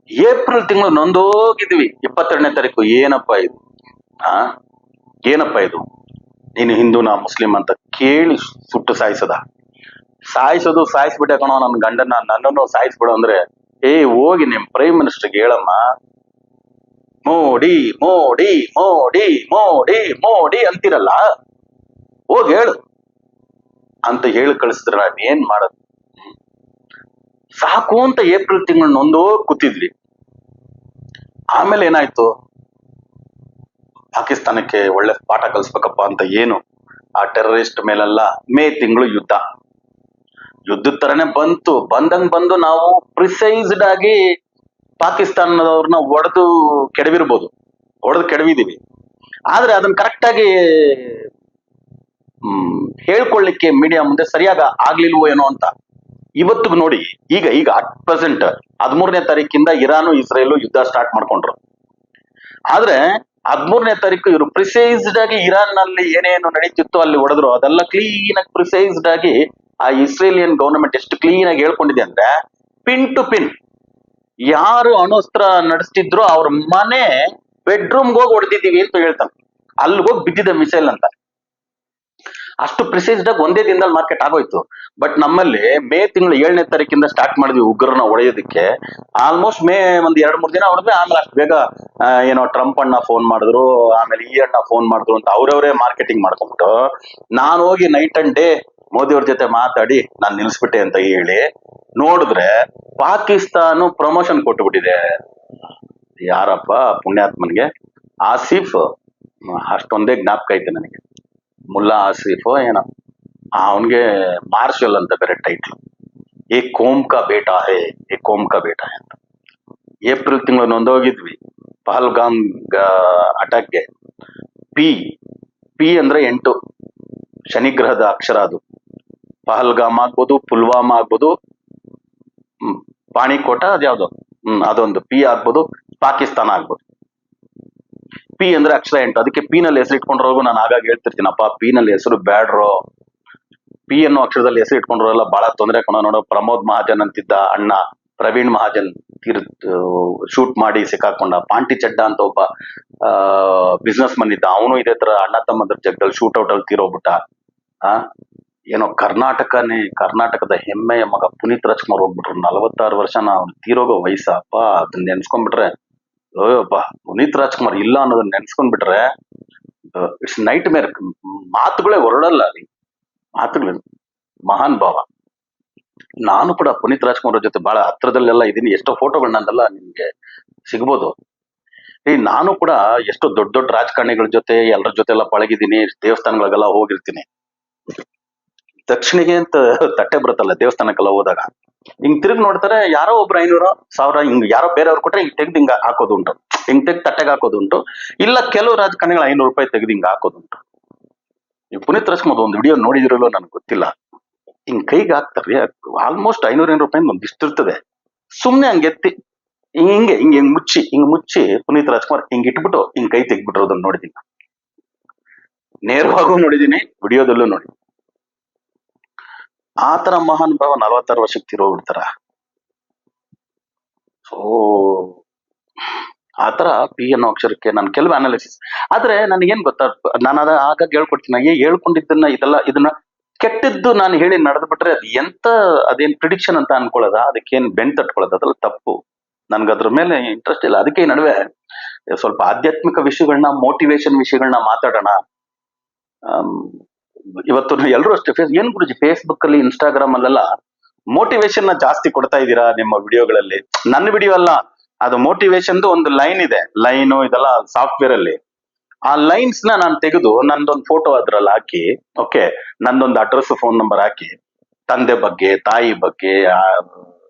ಏಪ್ರಿಲ್ ತಿಂಗಳು ನೊಂದೋಗಿದ್ವಿ. 22ನೇ ತಾರೀಕು ಏನಪ್ಪಾ ಇದು? ಏನಪ್ಪಾ ಇದು? ನೀನು ಹಿಂದೂನ ಮುಸ್ಲಿಂ ಅಂತ ಕೇಳಿ ಸುಟ್ಟು ಸಾಯಿಸೋದು ಸಾಯಿಸ್ಬಿಟ್ಟೆ ಕಣೋ ನನ್ನ ಗಂಡನ, ನನ್ನನ್ನು ಸಾಯಿಸ್ಬಿಡು ಅಂದ್ರೆ, ಹೋಗಿ ನಿಮ್ ಪ್ರೈಮ್ ಮಿನಿಸ್ಟರ್ಗೆ ಹೇಳಮ್ಮ, ಮೋಡಿ ಮೋಡಿ ಮೋಡಿ ಮೋಡಿ ಮೋಡಿ ಅಂತಿರಲ್ಲ, ಹೋಗಿ ಹೇಳು ಅಂತ ಹೇಳಿ ಕಳಿಸಿದ್ರೆ ನಾನ್ ಏನ್ ಮಾಡೋದು? ಸಾಕು ಅಂತ ಏಪ್ರಿಲ್ ತಿಂಗಳು ನೊಂದೋ ಕೂತಿದ್ವಿ. ಆಮೇಲೆ ಏನಾಯ್ತು? ಪಾಕಿಸ್ತಾನಕ್ಕೆ ಒಳ್ಳೆ ಪಾಠ ಕಲಿಸ್ಬೇಕಪ್ಪ ಅಂತ ಏನು ಆ ಟೆರರಿಸ್ಟ್ ಮೇಲೆಲ್ಲ ಮೇ ತಿಂಗಳು ಯುದ್ಧದ ತರನೇ ಬಂದು ನಾವು ಪ್ರಿಸೈಸ್ಡ್ ಆಗಿ ಪಾಕಿಸ್ತಾನದವ್ರನ್ನ ಹೊಡೆದು ಕೆಡವಿದೀವಿ. ಆದ್ರೆ ಅದನ್ನ ಕರೆಕ್ಟ್ ಆಗಿ ಹೇಳ್ಕೊಳ್ಳಿಕ್ಕೆ ಮೀಡಿಯಾ ಮುಂದೆ ಸರಿಯಾಗಿ ಆಗ್ಲಿಲ್ವೋ ಏನೋ ಅಂತ ಇವತ್ತಿಗೆ ನೋಡಿ. ಈಗ ಅಟ್ ಪ್ರೆಸೆಂಟ್ 13ನೇ ತಾರೀಕಿಂದ ಇರಾನು ಇಸ್ರೇಲು ಯುದ್ಧ ಸ್ಟಾರ್ಟ್ ಮಾಡ್ಕೊಂಡ್ರು. ಆದ್ರೆ 13ನೇ ತಾರೀಕು ಇವರು ಪ್ರಿಸೈಸ್ಡ್ ಆಗಿ ಇರಾನ್ ನಲ್ಲಿ ಏನೇನು ನಡೀತಿತ್ತು ಅಲ್ಲಿ ಹೊಡೆದ್ರು. ಅದೆಲ್ಲ ಕ್ಲೀನ್ ಆಗಿ ಪ್ರಿಸೈಸ್ಡ್ ಆಗಿ ಆ ಇಸ್ರೇಲಿಯನ್ ಗವರ್ನಮೆಂಟ್ ಎಷ್ಟು ಕ್ಲೀನ್ ಆಗಿ ಹೇಳ್ಕೊಂಡಿದೆ ಅಂದ್ರೆ, ಪಿನ್ ಟು ಪಿನ್ ಯಾರು ಅಣುಸ್ತ್ರ ನಡೆಸ್ತಿದ್ರು ಅವ್ರ ಮನೆ ಬೆಡ್ರೂಮ್ಗೆ ಹೋಗಿ ಹೊಡೆದಿದ್ದೀವಿ ಅಂತ ಹೇಳ್ತಾನೆ. ಅಲ್ಲಿಗೋಗಿ ಬಿದ್ದಿದೆ ಮಿಸೈಲ್ ಅಂತ. ಅಷ್ಟು ಪ್ರಿಸೈಸ್ಡ್ ಆಗಿ ಒಂದೇ ದಿನದಲ್ಲಿ ಮಾರ್ಕೆಟ್ ಆಗೋಯ್ತು. ಬಟ್ ನಮ್ಮಲ್ಲಿ ಮೇ ತಿಂಗಳು 7ನೇ ತಾರೀಕಿಂದ ಸ್ಟಾರ್ಟ್ ಮಾಡಿದ್ವಿ ಉಗ್ರನ ಹೊಡೆಯೋದಕ್ಕೆ. ಆಲ್ಮೋಸ್ಟ್ ಮೇ ಒಂದ್ 2-3 ದಿನ ಹೊಡೆದ್ರೆ ಆಮೇಲೆ ಅಷ್ಟು ಬೇಗ ಏನೋ ಟ್ರಂಪ್ ಅಣ್ಣ ಫೋನ್ ಮಾಡಿದ್ರು, ಆಮೇಲೆ ಈ ಅಣ್ಣ ಫೋನ್ ಮಾಡಿದ್ರು ಅಂತ ಅವ್ರವರೇ ಮಾರ್ಕೆಟಿಂಗ್ ಮಾಡ್ಕೊಂಡ್ಬಿಟ್ಟು, ನಾನು ಹೋಗಿ ನೈಟ್ ಅಂಡ್ ಡೇ ಮೋದಿ ಅವ್ರ ಜೊತೆ ಮಾತಾಡಿ ನಾನ್ ನಿಲ್ಸ್ಬಿಟ್ಟೆ ಅಂತ ಹೇಳಿ ನೋಡಿದ್ರೆ ಪಾಕಿಸ್ತಾನ ಪ್ರಮೋಷನ್ ಕೊಟ್ಟುಬಿಟ್ಟಿದೆ. ಯಾರಪ್ಪ ಪುಣ್ಯಾತ್ಮನ್ಗೆ? ಆಸಿಫ್, ಅಷ್ಟೊಂದೇ ಜ್ಞಾಪಕ ಐತೆ ನನಗೆ. ಮುಲ್ಲಾ ಆಸಿಫ್ ಏನೋ, ಅವನ್ಗೆ ಮಾರ್ಷಲ್ ಅಂತ ಬೇರೆ ಟೈಟ್ಲ್. ಏ ಕೋಮ್ ಕಾ ಬೇಟಾ ಹೇ ಅಂತ. ಏಪ್ರಿಲ್ ತಿಂಗಳು ನೊಂದೋಗಿದ್ವಿ ಪಹಲ್ಗಾಮ್ ಅಟ್ಯಾಕ್ಗೆ. ಪಿ ಅಂದ್ರೆ 8, ಶನಿಗ್ರಹದ ಅಕ್ಷರ ಅದು. ಪಹಲ್ಗಾಮ್ ಆಗ್ಬೋದು, ಪುಲ್ವಾಮಾ ಆಗ್ಬೋದು, ಪಾಣಿಕೋಟ ಅದ್ಯಾವ್ದು ಅದೊಂದು ಪಿ ಆಗ್ಬೋದು, ಪಾಕಿಸ್ತಾನ ಆಗ್ಬೋದು. ಪಿ ಅಂದ್ರೆ ಅಕ್ಷರ 8. ಅದಕ್ಕೆ ಪಿ ನಲ್ಲಿ ಹೆಸರು ಇಟ್ಕೊಂಡ್ರೋಗು ನಾನು ಆಗಾಗ ಹೇಳ್ತಿರ್ತೀನಪ್ಪ, ಪಿ ನಲ್ಲಿ ಹೆಸರು ಬ್ಯಾಡ್ರೋ. ಪಿ ಅನ್ನೋ ಅಕ್ಷರದಲ್ಲಿ ಹೆಸರು ಇಟ್ಕೊಂಡ್ರೆಲ್ಲ ಬಹಳ ತೊಂದರೆ ನೋಡೋ. ಪ್ರಮೋದ್ ಮಹಾಜನ್ ಅಂತಿದ್ದ ಅಣ್ಣ, ಪ್ರವೀಣ್ ಮಹಾಜನ್ ಶೂಟ್ ಮಾಡಿ ಸಿಕ್ಕಾಕೊಂಡ. ಪಾಂಟಿ ಚಡ್ಡ ಅಂತ ಒಬ್ಬ ಬಿಸ್ನೆಸ್ ಮನ್ ಇದ್ದ, ಅವನು ಇದೇ ತರ ಅಣ್ಣ ತಮ್ಮದ್ರ ಜಗದಲ್ಲಿ ಶೂಟ್ಔಟ್ ಅಲ್ಲಿ ತೀರೋಗ್ಬಿಟ್ಟ. ಏನೋ ಕರ್ನಾಟಕದ ಹೆಮ್ಮೆಯ ಮಗ ಪುನೀತ್ ರಾಜ್ಕುಮಾರ್ ಹೋಗ್ಬಿಟ್ರು. 46 ವರ್ಷ ತೀರೋಗೋ ವಯಸ್ಸಪ್ಪ. ಅದನ್ನ ನೆನ್ಸ್ಕೊಂಡ್ಬಿಟ್ರೆ, ಅಯ್ಯಪ್ಪ, ಪುನೀತ್ ರಾಜ್ಕುಮಾರ್ ಇಲ್ಲ ಅನ್ನೋದನ್ನ ನೆನ್ಸ್ಕೊಂಡ್ಬಿಟ್ರೆ ಇಟ್ಸ್ ನೈಟ್ ಮೇರ್. ಮಾತುಗಳೇ ಹೊರಡಲ್ಲ ಅಲ್ಲಿ, ಮಾತುಗಳು. ಮಹಾನ್ ಭಾವ. ನಾನು ಕೂಡ ಪುನೀತ್ ರಾಜ್ಕುಮಾರ್ ಅವ್ರ ಜೊತೆ ಬಹಳ ಹತ್ರದಲ್ಲೆಲ್ಲ ಇದೀನಿ. ಎಷ್ಟೋ ಫೋಟೋಗಳನ್ನೆಲ್ಲ ನಿಮ್ಗೆ ಸಿಗ್ಬೋದು. ನಾನು ಕೂಡ ಎಷ್ಟೋ ದೊಡ್ಡ ದೊಡ್ಡ ರಾಜಕಾರಣಿಗಳ ಜೊತೆ ಎಲ್ಲರ ಜೊತೆ ಎಲ್ಲ ಪಳಗಿದ್ದೀನಿ, ದೇವಸ್ಥಾನಗಳಿಗೆಲ್ಲ ಹೋಗಿರ್ತೀನಿ. ದಕ್ಷಿಣಿಗೆ ಅಂತ ತಟ್ಟೆ ಬರುತ್ತಲ್ಲ ದೇವಸ್ಥಾನಕ್ಕೆಲ್ಲ ಹೋದಾಗ, ಹಿಂಗ್ ತಿರುಗಿ ನೋಡ್ತಾರೆ, ಯಾರೋ ಒಬ್ರು 500,000 ಹಿಂಗ್ ಯಾರೋ ಬೇರೆಯವ್ರು ಕೊಟ್ರೆ ಹಿಂಗ್ ತೆಗ್ದು ಹಿಂಗ ಹಾಕೋದುಂಟು, ಹಿಂಗ್ ತೆಗ್ದು ತಟ್ಟೆಗೆ ಹಾಕೋದುಂಟು. ಇಲ್ಲ ಕೆಲವು ರಾಜಕಾರಣಿಗಳು 500 ರೂಪಾಯಿ ತೆಗ್ದು ಹಿಂಗ ಹಾಕೋದುಂಟು. ನೀವು ಪುನೀತ್ ರಾಜ್ಕುಮಾರ್ ಒಂದು ವಿಡಿಯೋ ನೋಡಿದಿರಲ್ಲೋ ನನ್ಗೆ ಗೊತ್ತಿಲ್ಲ, ಹಿಂಗ್ ಕೈಗೆ ಹಾಕ್ತಾರೆ. ಆಲ್ಮೋಸ್ಟ್ 500 ರೂಪಾಯಿ ಒಂದಿಷ್ಟಿರ್ತದೆ. ಸುಮ್ನೆ ಹಂಗೆ ಎತ್ತಿ ಹಿಂಗೆ ಹಿಂಗೆ ಹಿಂಗ್ ಮುಚ್ಚಿ ಪುನೀತ್ ರಾಜ್ಕುಮಾರ್ ಹಿಂಗ್ ಇಟ್ಬಿಟ್ಟು ಹಿಂಗ್ ಕೈ ತೆಗ್ಬಿಟ್ಟಿರೋದನ್ನ ನೋಡಿದೀನಿ. ನೇರವಾಗೂ ನೋಡಿದೀನಿ, ವಿಡಿಯೋದಲ್ಲೂ ನೋಡಿ. ಆತರ ಮಹಾನ್ ಭಾವ 46 ವರ್ಷಕ್ಕೆ ತೀರೋಗ್ಬಿಡ್ತಾರ. ಸೊ ಆತರ ಪಿ ಅನ್ನೋ ಅಕ್ಷರಕ್ಕೆ ನಾನು ಕೆಲವು ಅನಾಲಿಸಿಸ್. ಆದ್ರೆ ನನಗೇನ್ ಗೊತ್ತಾ, ನಾನು ಆಗಾಗ ಹೇಳ್ಕೊಡ್ತೀನಿ, ಹೇಳ್ಕೊಂಡಿದ್ದನ್ನ ಇದನ್ನ ಕೆಟ್ಟದ್ದು ನಾನು ಹೇಳಿ ನಡೆದು ಬಿಟ್ರೆ ಅದು ಅದೇನ್ ಪ್ರಿಡಿಕ್ಷನ್ ಅಂತ ಅನ್ಕೊಳ್ಳೋದ, ಅದಕ್ಕೇನ್ ಬೆನ್ ತಟ್ಕೊಳ್ಳೋದು, ಅದೆಲ್ಲ ತಪ್ಪು. ನನ್ಗದ್ರ ಮೇಲೆ ಇಂಟ್ರೆಸ್ಟ್ ಇಲ್ಲ. ಅದಕ್ಕೆ ಈ ನಡುವೆ ಸ್ವಲ್ಪ ಆಧ್ಯಾತ್ಮಿಕ ವಿಷಯಗಳನ್ನ, ಮೋಟಿವೇಶನ್ ವಿಷಯಗಳನ್ನ ಮಾತಾಡೋಣ. ಇವತ್ತು ಎಲ್ಲರೂ ಅಷ್ಟೇ, ಏನ್ ಗುರುಜಿ ಫೇಸ್ಬುಕ್ ಅಲ್ಲಿ, ಇನ್ಸ್ಟಾಗ್ರಾಮ್ ಅಲ್ಲೆಲ್ಲ ಮೋಟಿವೇಶನ್ ನ ಜಾಸ್ತಿ ಕೊಡ್ತಾ ಇದ್ದೀರಾ ನಿಮ್ಮ ವಿಡಿಯೋಗಳಲ್ಲಿ. ನನ್ನ ವಿಡಿಯೋ ಅಲ್ಲ, ಅದು ಮೋಟಿವೇಶನ್ ಒಂದು ಲೈನ್ ಇದೆ, ಲೈನು ಇದೆಲ್ಲ ಸಾಫ್ಟ್ವೇರ್ ಅಲ್ಲಿ. ಆ ಲೈನ್ಸ್ ನಾನು ತೆಗೆದು ನಂದೊಂದು ಫೋಟೋ ಅದ್ರಲ್ಲಿ ಹಾಕಿ, ಓಕೆ, ನಂದೊಂದು ಅಡ್ರೆಸ್, ಫೋನ್ ನಂಬರ್ ಹಾಕಿ, ತಂದೆ ಬಗ್ಗೆ, ತಾಯಿ ಬಗ್ಗೆ,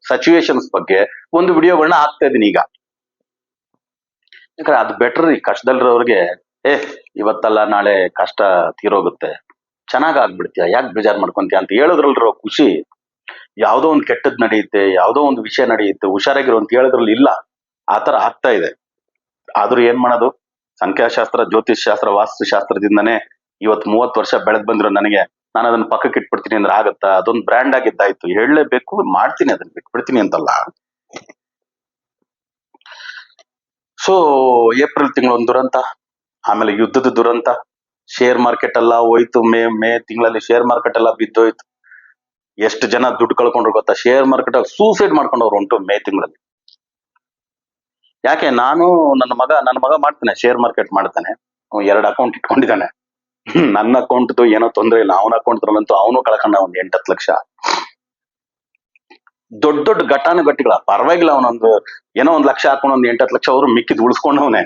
ಸಿಚುವೇಶನ್ಸ್ ಬಗ್ಗೆ ಒಂದು ವಿಡಿಯೋಗಳನ್ನ ಹಾಕ್ತಾ ಇದೀನಿ ಈಗ. ಯಾಕಂದ್ರೆ ಅದು ಬೆಟರ್. ಈ ಕಷ್ಟದಲ್ಲಿರೋರಿಗೆ, ಇವತ್ತಲ್ಲ ನಾಳೆ ಕಷ್ಟ ತೀರೋಗುತ್ತೆ, ಚೆನ್ನಾಗ್ ಆಗ್ಬಿಡ್ತೀಯ, ಯಾಕೆ ಬೇಜಾರ್ ಮಾಡ್ಕೊಂತೀಯ ಅಂತ ಹೇಳಿದ್ರಲ್ರೋ ಖುಷಿ. ಯಾವ್ದೋ ಒಂದು ಕೆಟ್ಟದ್ ನಡೆಯುತ್ತೆ, ಯಾವ್ದೋ ಒಂದು ವಿಷಯ ನಡೆಯುತ್ತೆ, ಹುಷಾರಾಗಿರೋ ಅಂತ ಹೇಳಿದ್ರಲ್ಲಿ ಇಲ್ಲ. ಆತರ ಆಗ್ತಾ ಇದೆ. ಆದ್ರೂ ಏನ್ ಮಾಡೋದು, ಸಂಖ್ಯಾಶಾಸ್ತ್ರ, ಜ್ಯೋತಿಷ್ ಶಾಸ್ತ್ರ, ವಾಸ್ತುಶಾಸ್ತ್ರದಿಂದನೇ ಇವತ್ತು 30 ವರ್ಷ ಬೆಳೆದ್ ಬಂದಿರೋ ನನಗೆ ನಾನು ಅದನ್ನ ಪಕ್ಕಕ್ಕೆ ಇಟ್ಬಿಡ್ತೀನಿ ಅಂದ್ರೆ ಆಗತ್ತಾ? ಅದೊಂದು ಬ್ರ್ಯಾಂಡ್ ಆಗಿದ್ದಾಯ್ತು, ಹೇಳಲೇಬೇಕು, ಮಾಡ್ತೀನಿ, ಅದನ್ನ ಬಿಟ್ಬಿಡ್ತೀನಿ ಅಂತಲ್ಲ. ಸೊ ಏಪ್ರಿಲ್ ತಿಂಗಳು ಒಂದು ದುರಂತ, ಆಮೇಲೆ ಯುದ್ಧದ ದುರಂತ, ಶೇರ್ ಮಾರ್ಕೆಟ್ ಎಲ್ಲ ಹೋಯ್ತು. ಮೇ ತಿಂಗಳಲ್ಲಿ ಶೇರ್ ಮಾರ್ಕೆಟ್ ಎಲ್ಲ ಬಿದ್ದೋಯ್ತು. ಎಷ್ಟು ಜನ ದುಡ್ಡು ಕಳ್ಕೊಂಡ್ರು ಗೊತ್ತಾ? ಶೇರ್ ಮಾರ್ಕೆಟ್ ಅಲ್ಲಿ ಸೂಸೈಡ್ ಮಾಡ್ಕೊಂಡವ್ರು ಉಂಟು ಮೇ ತಿಂಗಳಲ್ಲಿ. ಯಾಕೆ? ನನ್ನ ಮಗ ಮಾಡ್ತಾನೆ, ಶೇರ್ ಮಾರ್ಕೆಟ್ ಮಾಡ್ತಾನೆ. 2 ಅಕೌಂಟ್ ಇಟ್ಕೊಂಡಿದ್ದಾನೆ. ನನ್ನ ಅಕೌಂಟ್ ಏನೋ ತೊಂದ್ರೆ ಇಲ್ಲ, ಅವನ ಅಕೌಂಟ್ ಅಂತೂ ಅವನು ಕಳ್ಕೊಂಡ ಒಂದ್ 8-10 ಲಕ್ಷ. ದೊಡ್ಡ ದೊಡ್ಡ ಘಟಾನುಘಟಿಗಳ ಪರವಾಗಿಲ್ಲ, ಅವನೊಂದು ಏನೋ 1 ಲಕ್ಷ ಹಾಕೊಂಡು 1-8-10 ಲಕ್ಷ ಅವರು ಮಿಕ್ಕಿದ್ ಉಳಿಸ್ಕೊಂಡವನೆ.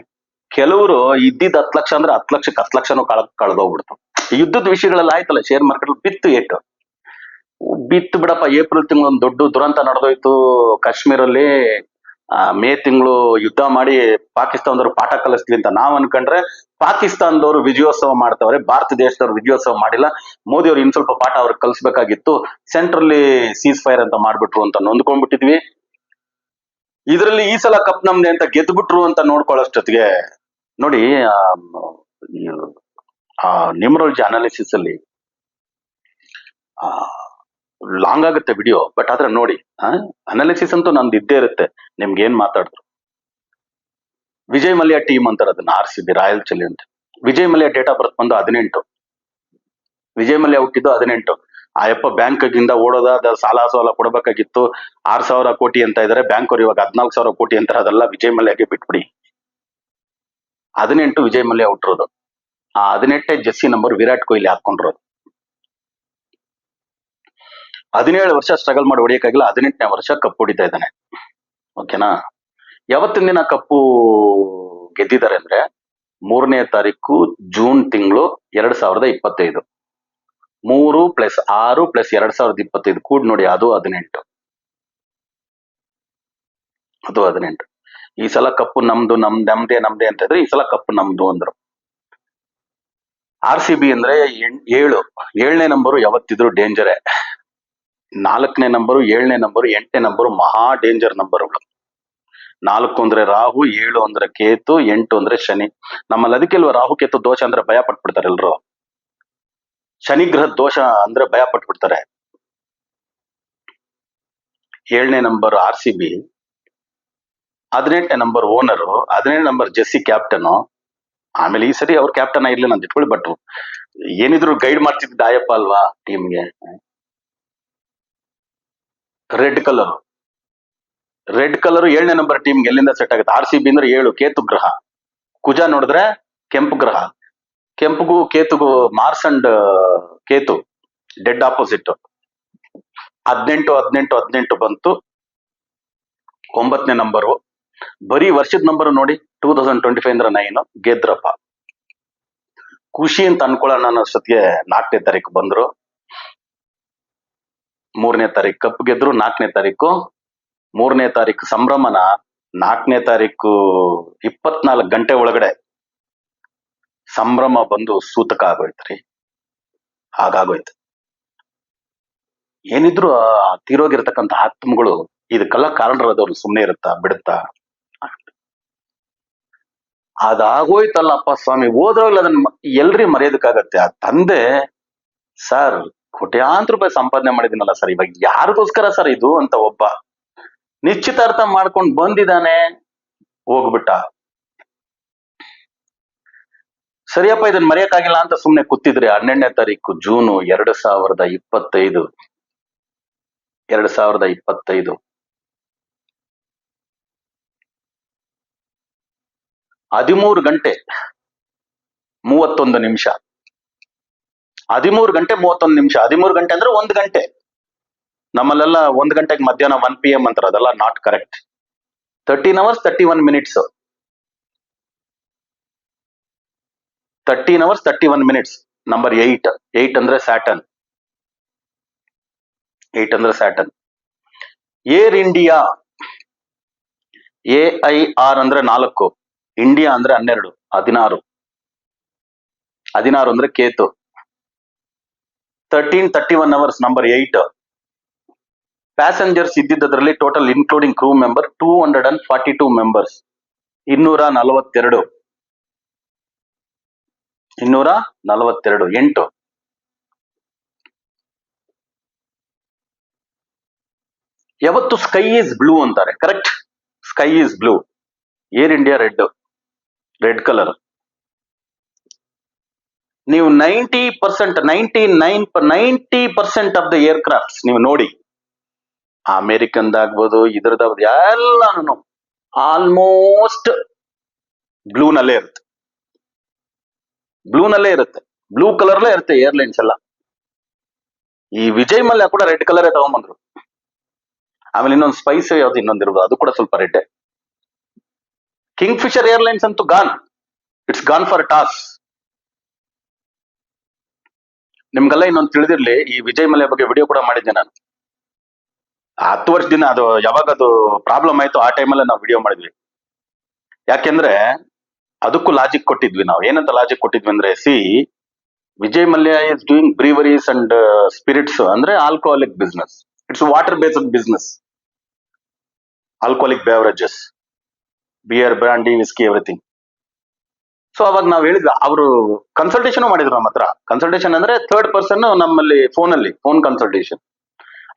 ಕೆಲವರು ಇದ್ದಿದ್ 10 ಲಕ್ಷ ಅಂದ್ರೆ 10 ಲಕ್ಷಕ್ಕೆ 10 ಲಕ್ಷನೂ ಕಳೆದೋಗ್ಬಿಡ್ತು. ಯುದ್ಧದ ವಿಷಯಗಳೆಲ್ಲ ಆಯ್ತಲ್ಲ, ಶೇರ್ ಮಾರ್ಕೆಟ್ ಬಿತ್ತು ಬಿಡಪ್ಪ. ಏಪ್ರಿಲ್ ತಿಂಗಳು ಒಂದು ದೊಡ್ಡ ದುರಂತ ನಡೆದೋಯ್ತು ಕಾಶ್ಮೀರಲ್ಲಿ. ಮೇ ತಿಂಗಳು ಯುದ್ಧ ಮಾಡಿ ಪಾಕಿಸ್ತಾನದವ್ರು ಪಾಠ ಕಲಿಸ್ತೀವಿ ಅಂತ ನಾವ್ ಅನ್ಕೊಂಡ್ರೆ, ಪಾಕಿಸ್ತಾನದವರು ವಿಜಯೋತ್ಸವ ಮಾಡ್ತಾವ್ರೆ, ಭಾರತ ದೇಶದವ್ರು ವಿಜಯೋತ್ಸವ ಮಾಡಿಲ್ಲ. ಮೋದಿ ಅವ್ರು ಇನ್ ಸ್ವಲ್ಪ ಪಾಠ ಅವ್ರಿಗೆ ಕಲಿಸ್ಬೇಕಾಗಿತ್ತು, ಸೆಂಟ್ರಲ್ಲಿ ಸೀಸ್ ಫೈರ್ ಅಂತ ಮಾಡ್ಬಿಟ್ರು ಅಂತ ನೊಂದ್ಕೊಂಡ್ಬಿಟ್ಟಿದ್ವಿ. ಇದ್ರಲ್ಲಿ ಈ ಸಲ ಕಪ್ ನಮ್ದೆ ಅಂತ ಗೆದ್ಬಿಟ್ರು ಅಂತ ನೋಡ್ಕೊಳ್ಳೋಷ್ಟೊತ್ತಿಗೆ ನೋಡಿ, ನ್ಯೂಮರಾಲಜಿ ಅನಾಲಿಸಿಸ್ ಅಲ್ಲಿ ಲಾಂಗ್ ಆಗುತ್ತೆ ವಿಡಿಯೋ, ಬಟ್ ಆದ್ರೆ ನೋಡಿ, ಅನಾಲಿಸಿಸ್ ಅಂತೂ ನಂದು ಇದ್ದೇ ಇರುತ್ತೆ. ನಿಮ್ಗೆ ಏನ್ ಮಾತಾಡಿದ್ರು, ವಿಜಯ್ ಮಲ್ಯ ಟೀಮ್ ಅಂತಾರೆ ಅದನ್ನ, RCB royal challenge. Vijay Mallya date of birth ಬಂದು 18. ವಿಜಯ್ ಮಲ್ಯ ಹುಟ್ಟಿದ್ದು 18. ಆಯಪ್ಪ ಬ್ಯಾಂಕ್ಗಿಂದ ಓಡೋದ, ಸಾಲ ಕೊಡಬೇಕಾಗಿತ್ತು. 6,000 ಕೋಟಿ ಅಂತ ಇದಾರೆ, ಬ್ಯಾಂಕ್ ಅವ್ರು ಇವಾಗ 14,000 ಕೋಟಿ ಅಂತಾರೆ. ಅದೆಲ್ಲ ವಿಜಯ್ ಮಲ್ಯಗೆ ಬಿಟ್ಬಿಡಿ. 18 ವಿಜಯ್ ಮಲ್ಯ ಹುಟ್ಟಿರೋದು. ಆ 18 ಜೆಸ್ಸಿ ನಂಬರ್ ವಿರಾಟ್ ಕೊಹ್ಲಿ ಹಾಕೊಂಡಿರೋದು. 17 ವರ್ಷ ಸ್ಟ್ರಗಲ್ ಮಾಡಿ ಹೊಡಿಯಕ್ಕಾಗಿಲ್ಲ, 18ನೇ ವರ್ಷ ಕಪ್ಪು ಹೊಡಿತಾ ಇದ್ದಾನೆ. ಓಕೆನಾ? ಯಾವತ್ತಿನ ದಿನ ಕಪ್ಪು ಗೆದ್ದಿದ್ದಾರೆ ಅಂದ್ರೆ 3ನೇ ತಾರೀಕು ಜೂನ್ ತಿಂಗಳು 2025. 3 + 6 + 2025 ಕೂಡ್ ನೋಡಿ, ಅದು 18. ಅದು 18. ಈ ಸಲ ಕಪ್ಪು ನಮ್ದೇ ಅಂತ ಇದ್ರೆ, ಈ ಸಲ ಕಪ್ಪು ನಮ್ದು ಅಂದ್ರು. RCB ಅಂದ್ರೆ 7ನೇ ನಂಬರು ಯಾವತ್ತಿದ್ರು ಡೇಂಜರೇ. 4ನೇ ನಂಬರು, 7ನೇ ನಂಬರು, 8ನೇ ನಂಬರು ಮಹಾ ಡೇಂಜರ್ ನಂಬರ್ಗಳು. 4 ಅಂದ್ರೆ ರಾಹು, 7 ಅಂದ್ರೆ ಕೇತು, 8 ಅಂದ್ರೆ ಶನಿ. ನಮ್ಮಲ್ಲಿ ಅದಕ್ಕೆಲ್ವ ರಾಹು ಕೇತು ದೋಷ ಅಂದ್ರೆ ಭಯ ಪಟ್ಬಿಡ್ತಾರೆ ಎಲ್ರು. ಶನಿ ಗ್ರಹ ದೋಷ ಅಂದ್ರೆ ಭಯ ಪಟ್ಬಿಡ್ತಾರೆ. 7ನೇ ನಂಬರ್ RCB, 18ನೇ ನಂಬರ್ ಓನರು, 17ನೇ ನಂಬರ್ ಜೆಸ್ಸಿ ಕ್ಯಾಪ್ಟನ್. ಆಮೇಲೆ ಈ ಸರಿ ಅವ್ರ ಕ್ಯಾಪ್ಟನ್ ಇರ್ಲಿಲ್ಲ ಅಂತ ಇಟ್ಕೊಳ್ಳಿ, ಬಟ್ ಏನಿದ್ರು ಗೈಡ್ ಮಾಡ್ತಿದ್ದ ಆಯಪ್ಪ ಅಲ್ವಾ ಟೀಮ್ಗೆ. ರೆಡ್ ಕಲರ್ 7ನೇ ನಂಬರ್ ಟೀಮ್ಗೆ ಎಲ್ಲಿಂದ ಸೆಟ್ ಆಗುತ್ತೆ? RCB ಅಂದ್ರೆ 7 ಕೇತು ಗ್ರಹ, ಕುಜ ನೋಡಿದ್ರೆ ಕೆಂಪು ಗ್ರಹ, ಕೆಂಪುಗೂ ಕೇತುಗೂ Mars and Ketu dead opposite. 18 ಬಂತು, 9ನೇ ನಂಬರು. ಬರೀ ವರ್ಷದ ನಂಬರ್ ನೋಡಿ 2025 ಅಂದ್ರೆ 9 ಗೆದ್ರಪ್ಪ. ಖುಷಿ ಅಂತ ಅನ್ಕೊಳ್ಳೋಣ ಅನ್ನೋಷ್ಟೊತ್ತಿಗೆ 4ನೇ ತಾರೀಕು ಬಂದ್ರು, 3ನೇ ತಾರೀಕು ಕಪ್ ಗೆದ್ರು, 4ನೇ ತಾರೀಕು 3ನೇ ತಾರೀಕು ಸಂಭ್ರಮನ 4ನೇ ತಾರೀಕು 24 ಗಂಟೆ ಒಳಗಡೆ ಸಂಭ್ರಮ ಬಂದು ಸೂತಕ ಆಗೋಯ್ತ್ರಿ. ಹಾಗಾಗೋಯ್ತು. ಏನಿದ್ರು ಆ ತೀರೋಗಿರ್ತಕ್ಕಂಥ ಆತ್ಮಗಳು ಇದಕ್ಕೆಲ್ಲ ಕಾರಣರಾದವ್ರು ಸುಮ್ಮನೆ ಇರುತ್ತಾ ಬಿಡುತ್ತಾ? ಅದಾಗೋಯ್ತಲ್ಲಪ್ಪ ಸ್ವಾಮಿ, ಹೋದ್ರಲ್ಲಿ ಅದನ್ನ ಎಲ್ರಿ ಮರೆಯೋದಕ್ಕಾಗತ್ತೆ? ಆ ತಂದೆ ಸರ್ ಕೋಟ್ಯಾಂತರ ರೂಪಾಯಿ ಸಂಪಾದನೆ ಮಾಡಿದಿನಲ್ಲ ಸರ್, ಇವಾಗ ಯಾರಿಗೋಸ್ಕರ ಸರ್ ಇದು ಅಂತ ಒಬ್ಬ ನಿಶ್ಚಿತಾರ್ಥ ಮಾಡ್ಕೊಂಡು ಬಂದಿದ್ದಾನೆ, ಹೋಗ್ಬಿಟ್ಟ. ಸರಿಯಪ್ಪ ಇದನ್ನ ಮರೆಯಕ್ಕಾಗಿಲ್ಲ ಅಂತ ಸುಮ್ನೆ ಕೂತಿದ್ರೆ 12ನೇ ತಾರೀಕು ಜೂನು 2025 13 ಗಂಟೆ 31 ನಿಮಿಷ 13 ಗಂಟೆ 31 ನಿಮಿಷ 13 ಗಂಟೆ ಅಂದ್ರೆ 1 ಗಂಟೆ. ನಮ್ಮಲ್ಲೆಲ್ಲ 1 ಗಂಟೆಗೆ ಮಧ್ಯಾಹ್ನ 1 PM ಅಂತಾರೆ, ಅದೆಲ್ಲ not correct. 13 hours 31 minutes. 13 hours 31 minutes. Number 8 ಅಂದ್ರೆ ಸ್ಯಾಟರ್ನ್. ಏರ್ ಇಂಡಿಯಾ AIR ಅಂದ್ರೆ 4, ಇಂಡಿಯಾ ಅಂದ್ರೆ 12, 16 ಅಂದ್ರೆ ಕೇತು. 13:31 hours number 8. ಪ್ಯಾಸೆಂಜರ್ಸ್ ಇದ್ದಿದ್ದರಲ್ಲಿ total including crew member 242 members. 242 8. ಯಾವತ್ತು ಸ್ಕೈ ಈಸ್ ಬ್ಲೂ ಅಂತಾರೆ, correct? Sky is blue. Air India red colour. ನೀವು 90% of the air crafts ನೀವು ನೋಡಿ, ಅಮೆರಿಕನ್ದಾಗ್ಬೋದು ಇದ್ರದಾಗ್ಬೋದು ಎಲ್ಲಾನು ಆಲ್ಮೋಸ್ಟ್ ಬ್ಲೂನಲ್ಲೇ ಇರುತ್ತೆ. ಬ್ಲೂ ಕಲರ್ಲೇ ಇರುತ್ತೆ ಏರ್ಲೈನ್ಸ್ ಎಲ್ಲ. ಈ ವಿಜಯ್ ಮಲ್ಯ ಕೂಡ ರೆಡ್ ಕಲರೇ ತಗೊಂಬಂದ್ರು. ಆಮೇಲೆ ಇನ್ನೊಂದು ಸ್ಪೈಸ್ ಯಾವ್ದು ಇನ್ನೊಂದಿರ್ಬೋದು, ಅದು ಕೂಡ ಸ್ವಲ್ಪ ರೆಡ್. ಕಿಂಗ್ ಫಿಶರ್ ಏರ್ಲೈನ್ಸ್ ಅಂತೂ ಇಟ್ಸ್ ಗಾನ್ ಫಾರ್ ಟಾಸ್. ನಿಮ್ಗೆಲ್ಲ ಇನ್ನೊಂದು ತಿಳಿದಿರ್ಲಿ, ಈ ವಿಜಯ್ ಮಲ್ಯ ಬಗ್ಗೆ ವಿಡಿಯೋ ಕೂಡ ಮಾಡಿದ್ದೆ ನಾನು. 10 ವರ್ಷದಿಂದ ಅದು ಯಾವಾಗ ಅದು ಪ್ರಾಬ್ಲಮ್ ಆಯ್ತು ಆ ಟೈಮಲ್ಲೇ ನಾವು ವಿಡಿಯೋ ಮಾಡಿದ್ವಿ. ಯಾಕೆಂದ್ರೆ ಅದಕ್ಕೂ ಲಾಜಿಕ್ ಕೊಟ್ಟಿದ್ವಿ ನಾವು. ಏನಂತ ಲಾಜಿಕ್ ಕೊಟ್ಟಿದ್ವಿ ಅಂದ್ರೆ, Vijay Mallya is doing breweries and spirits ಅಂದ್ರೆ alcoholic business. It's water based business. Alcoholic beverages, beer, brandy, whisky, everything. So ಅವಾಗ ನಾವು ಹೇಳಿದ್ವಿ, ಅವರು ಕನ್ಸಲ್ಟೇಷನ್ ಮಾಡಿದ್ರು ನಮ್ಮ ಹತ್ರ. ಕನ್ಸಲ್ಟೇಷನ್ ಅಂದ್ರೆ 3rd person ನಮ್ಮಲ್ಲಿ ಫೋನ್ ಕನ್ಸಲ್ಟೇಷನ್.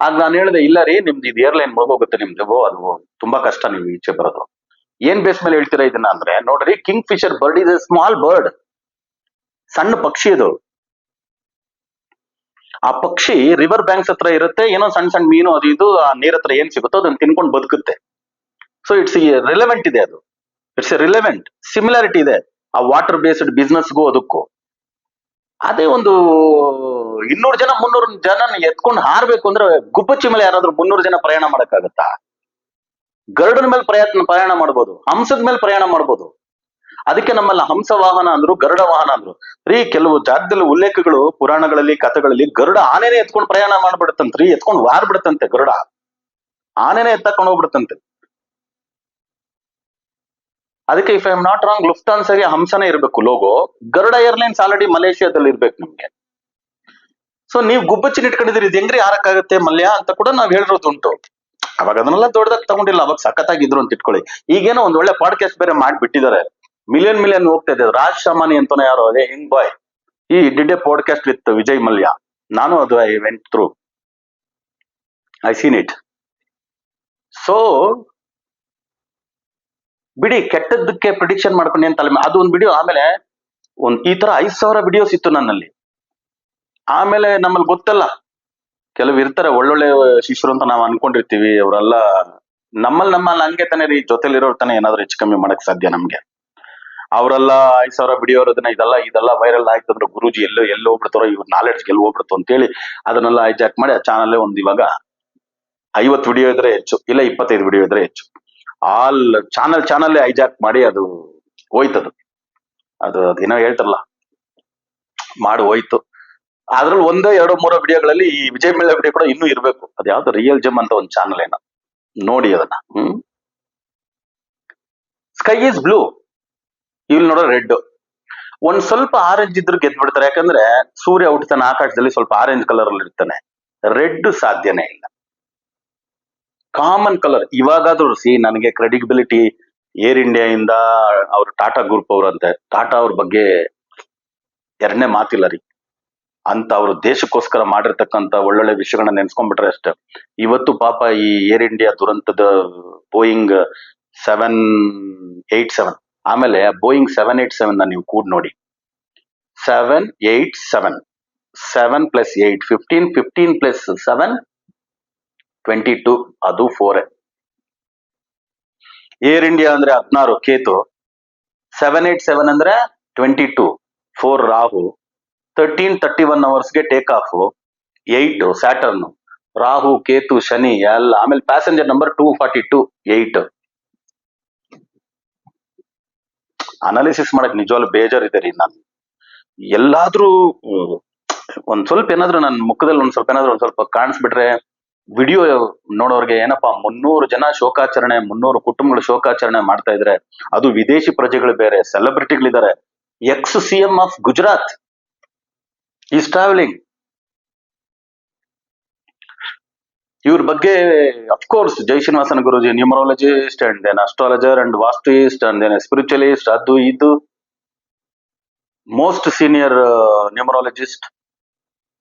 ಆಗ ನಾನು ಹೇಳಿದೆ, ಇಲ್ಲ ರೀ ನಿಮ್ದು ಇದು ಏರ್ಲೈನ್ ಹೋಗುತ್ತೆ ನಿಮ್ದು, ಅದು ತುಂಬಾ ಕಷ್ಟ ನೀವು ಈಚೆ ಬರೋದು. ಏನ್ ಬೇಸ್ ಮೇಲೆ ಹೇಳ್ತೀರಾ ಇದನ್ನ ಅಂದ್ರೆ, ನೋಡ್ರಿ king Fisher bird is A small bird, ಸಣ್ಣ ಪಕ್ಷಿ ಅದು. ಆ ಪಕ್ಷಿ ರಿವರ್ ಬ್ಯಾಂಕ್ಸ್ ಹತ್ರ ಇರುತ್ತೆ, ಏನೋ ಸಣ್ಣ ಮೀನು ಅದು ಇದು ಆ ನೀರ್ ಹತ್ರ ಏನ್ ಸಿಗುತ್ತೋ ಅದನ್ನ ತಿನ್ಕೊಂಡು ಬದುಕುತ್ತೆ. ಸೊ ಇಟ್ಸ್ ರಿಲೆವೆಂಟ್ ಇದೆ ಅದು. ಇಟ್ಸ್ ಎ ರಿಲೆವೆಂಟ್ ಸಿಮಿಲಾರಿಟಿ ಇದೆ ಆ ವಾಟರ್ ಬೇಸ್ಡ್ ಬಿಸ್ನೆಸ್ಗೂ ಅದಕ್ಕೂ. ಅದೇ ಒಂದು 200 ಜನ 300 ಜನ ಎತ್ಕೊಂಡು ಹಾರ್ಬೇಕು ಅಂದ್ರೆ ಗುಬ್ಬಚ್ಚಿ ಮೇಲೆ ಯಾರಾದ್ರೂ 300 ಜನ ಪ್ರಯಾಣ ಮಾಡಕ್ಕಾಗತ್ತಾ? ಗರುಡನ ಮೇಲೆ ಪ್ರಯಾಣ ಮಾಡ್ಬೋದು, ಹಂಸದ ಮೇಲೆ ಪ್ರಯಾಣ ಮಾಡ್ಬೋದು. ಅದಕ್ಕೆ ನಮ್ಮಲ್ಲ ಹಂಸ ವಾಹನ ಅಂದ್ರು, ಗರುಡ ವಾಹನ ಅಂದ್ರು. ಕೆಲವು ಜಾಗದಲ್ಲಿ ಉಲ್ಲೇಖಗಳು ಪುರಾಣಗಳಲ್ಲಿ ಕಥೆಗಳಲ್ಲಿ ಗರುಡ ಆನೆನೇ ಎತ್ಕೊಂಡು ಪ್ರಯಾಣ ಮಾಡ್ಬಿಡುತ್ತಂತ್ರಿ, ಎತ್ಕೊಂಡು ವಾರ್ಬಿಡುತ್ತಂತೆ ಗರುಡ. ಆನೆನೇ ಎತ್ತಕೊಂಡು ಹೋಗ್ಬಿಡುತ್ತಂತೆ. ಅದಕ್ಕೆ if I am not wrong ಲುಫ್ತಾನ್ಸಾಗೆ ಹಂಸನೇ ಇರಬೇಕು ಲೋಗೋ. ಗರುಡ ಏರ್ಲೈನ್ಸ್ ಆಲ್ರೆಡಿ ಮಲೇಷಿಯಾದಲ್ಲಿ ಇರ್ಬೇಕು ನಿಮ್ಗೆ. ಸೊ ನೀವು ಗುಬ್ಬಚ್ಚಿನ ಇಟ್ಕೊಂಡಿದ್ದೀರಿ, ಇದು ಹೆಂಗ್ರಿ ಹಾರಕ್ಕಾಗತ್ತೆ ಮಲ್ಯ ಅಂತ ಕೂಡ ನಾವ್ ಹೇಳಿರೋದುಂಟು. ಅವಾಗ ಅದನ್ನೆಲ್ಲ ದೊಡ್ಡದಾಗಿ ತಗೊಂಡಿಲ್ಲ, ಅವಾಗ ಸಖತ್ತಾಗಿದ್ರು ಅಂತ ಇಟ್ಕೊಳ್ಳಿ. ಈಗೇನೋ ಒಂದ್ ಒಳ್ಳೆ ಪಾಡ್ಕಾಸ್ಟ್ ಬೇರೆ ಮಾಡ್ಬಿಟ್ಟಿದ್ದಾರೆ, ಮಿಲಿಯನ್ ಹೋಗ್ತಾ ಇದೆ. ರಾಜ್ ಶಮಾನಿ ಅಂತಾನೆ ಯಾರೋ, ಅದೇ ಹಿಂಗ್ ಬಾಯ್, ಈ did A podcast with Vijay Mallya. ನಾನು ಅದು I went through, I seen it. So ಬಿಡಿ, ಕೆಟ್ಟದ್ದಕ್ಕೆ ಪ್ರಿಡಿಕ್ಷನ್ ಮಾಡ್ಕೊಂಡು ಏನ್ ತಲೆ. ಅದು ಒಂದು ವಿಡಿಯೋ. ಆಮೇಲೆ ಈ ತರ 5,000 ವಿಡಿಯೋಸ್ ಇತ್ತು ನನ್ನಲ್ಲಿ. ಆಮೇಲೆ ನಮ್ಮಲ್ಲಿ ಗೊತ್ತಲ್ಲ, ಕೆಲವು ಇರ್ತಾರೆ ಒಳ್ಳೊಳ್ಳೆ ಶಿಷ್ಯರು ಅಂತ ನಾವು ಅನ್ಕೊಂಡಿರ್ತೀವಿ. ಅವರೆಲ್ಲ ನಮ್ಮಲ್ಲಿ ಹಂಗೆ ತಾನೇ ರೀ, ಜೊತೆಲಿರೋರು ತಾನೇ ಏನಾದ್ರು ಹೆಚ್ಚು ಕಮ್ಮಿ ಮಾಡಕ್ ಸಾಧ್ಯ ನಮ್ಗೆ. ಅವರೆಲ್ಲ 5,000 ವಿಡಿಯೋ ಇರೋದನ್ನ ಇದೆಲ್ಲ ವೈರಲ್ ಆಯ್ತು ಅಂದ್ರೆ ಗುರೂಜಿ ಎಲ್ಲೋ ಹೋಗ್ಬಿಡ್ತಾರೋ ಇವ್ರ ನಾಲೆಡ್ಜ್ ಗೆಲ್ಲ ಹೋಗ್ಬಿಡ್ತು ಅಂತೇಳಿ ಅದನ್ನೆಲ್ಲ ಹೈಜಾಕ್ ಮಾಡಿ ಆ ಚಾನಲ್ ಒಂದು ಇವಾಗ 50 ವಿಡಿಯೋ ಇದ್ರೆ ಹೆಚ್ಚು, ಇಲ್ಲ 25 ವಿಡಿಯೋ ಇದ್ರೆ ಹೆಚ್ಚು. ಆಲ್ ಚಾನಲ್ ಹೈಜಾಕ್ ಮಾಡಿ ಅದು ಹೋಯ್ತದು. ಅದೇನೋ ಹೇಳ್ತಾರಲ್ಲ, ಮಾಡಿ ಹೋಯ್ತು. ಅದ್ರಲ್ಲಿ ಒಂದೋ ಎರಡೋ ಮೂರೋ ವಿಡಿಯೋಗಳಲ್ಲಿ ಈ ವಿಜಯ್ ಮಿಳ್ಳ ವಿಡಿಯೋ ಕೂಡ ಇನ್ನೂ ಇರ್ಬೇಕು. ಅದ್ಯಾವ್ದು ರಿಯಲ್ ಜಮ್ ಅಂತ ಒಂದು ಚಾನಲ್ ಏನೋ, ನೋಡಿ ಅದನ್ನ. ಸ್ಕೈ ಈಸ್ ಬ್ಲೂ, ಇಲ್ಲಿ ನೋಡೋ ರೆಡ್. ಒಂದ್ ಸ್ವಲ್ಪ ಆರೆಂಜ್ ಇದ್ರು ಗೆದ್ದು ಬಿಡ್ತಾರೆ. ಯಾಕಂದ್ರೆ ಸೂರ್ಯ ಹುಟ್ಟತಾನೆ ಆಕಾಶದಲ್ಲಿ ಸ್ವಲ್ಪ ಆರೆಂಜ್ ಕಲರ್ ಅಲ್ಲಿ ಇರ್ತಾನೆ. ರೆಡ್ ಸಾಧ್ಯನೇ ಇಲ್ಲ. Common colour. ಇವಾಗಾದ್ರೂ ನನಗೆ ಕ್ರೆಡಿಬಿಲಿಟಿ ಏರ್ ಇಂಡಿಯಾ ಇಂದ ಅವ್ರ ಟಾಟಾ ಗ್ರೂಪ್ ಅವ್ರಂತೆ, ಟಾಟಾ ಅವ್ರ ಬಗ್ಗೆ ಎರಡನೇ ಮಾತಿಲ್ಲ ರೀ. ಅಂತ ಅವ್ರು ದೇಶಕ್ಕೋಸ್ಕರ ಮಾಡಿರ್ತಕ್ಕಂತ ಒಳ್ಳೊಳ್ಳೆ ವಿಷಯಗಳನ್ನ ನೆನ್ಸ್ಕೊಂಡ್ಬಿಟ್ರೆ ಅಷ್ಟೇ. ಇವತ್ತು ಪಾಪ ಈ ಏರ್ ಇಂಡಿಯಾ ದುರಂತದ ಬೋಯಿಂಗ್ 787, ಆಮೇಲೆ ಬೋಯಿಂಗ್ 787 ನೀವು ಕೂಡ ನೋಡಿ. 787, 7 + 8 15, 15 + 7 22, ಅದು 4. ಏರ್ ಇಂಡಿಯಾ ಅಂದ್ರೆ 16 ಕೇತು, 787 ಅಂದ್ರೆ 22, 4 ರಾಹು, 31 ಅವರ್ಸ್ಗೆ take off, 8 Saturn, Rahu Ketu Shani ಎಲ್ಲ. ಆಮೇಲೆ ಪ್ಯಾಸೆಂಜರ್ ನಂಬರ್ 242, 8. ಅನಾಲಿಸಿಸ್ ಮಾಡಕ್ ನಿಜವಾಗ್ಲೂ ಬೇಜಾರಿದೆ ರೀ. ನಾನು ಎಲ್ಲಾದ್ರೂ ಒಂದ್ ಸ್ವಲ್ಪ ಏನಾದ್ರು ನನ್ನ ಮುಖದಲ್ಲಿ ಒಂದ್ ಸ್ವಲ್ಪ ಕಾಣಿಸ್ಬಿಟ್ರೆ ವಿಡಿಯೋ ನೋಡೋರ್ಗೆ ಏನಪ್ಪಾ 300 ಜನ ಶೋಕಾಚರಣೆ, 300 ಕುಟುಂಬಗಳು ಶೋಕಾಚರಣೆ ಮಾಡ್ತಾ ಇದ್ರೆ, ಅದು ವಿದೇಶಿ ಪ್ರಜೆಗಳು ಬೇರೆ, ಸೆಲೆಬ್ರಿಟಿಗಳಿದ್ದಾರೆ. Ex CM of Gujarat is travelling. ಇವ್ರ ಬಗ್ಗೆ of course Jai Srinivasan Guruji, numerologist and then astrologer and vastuist and then spiritualist, ಅದು ಇದು most senior numerologist,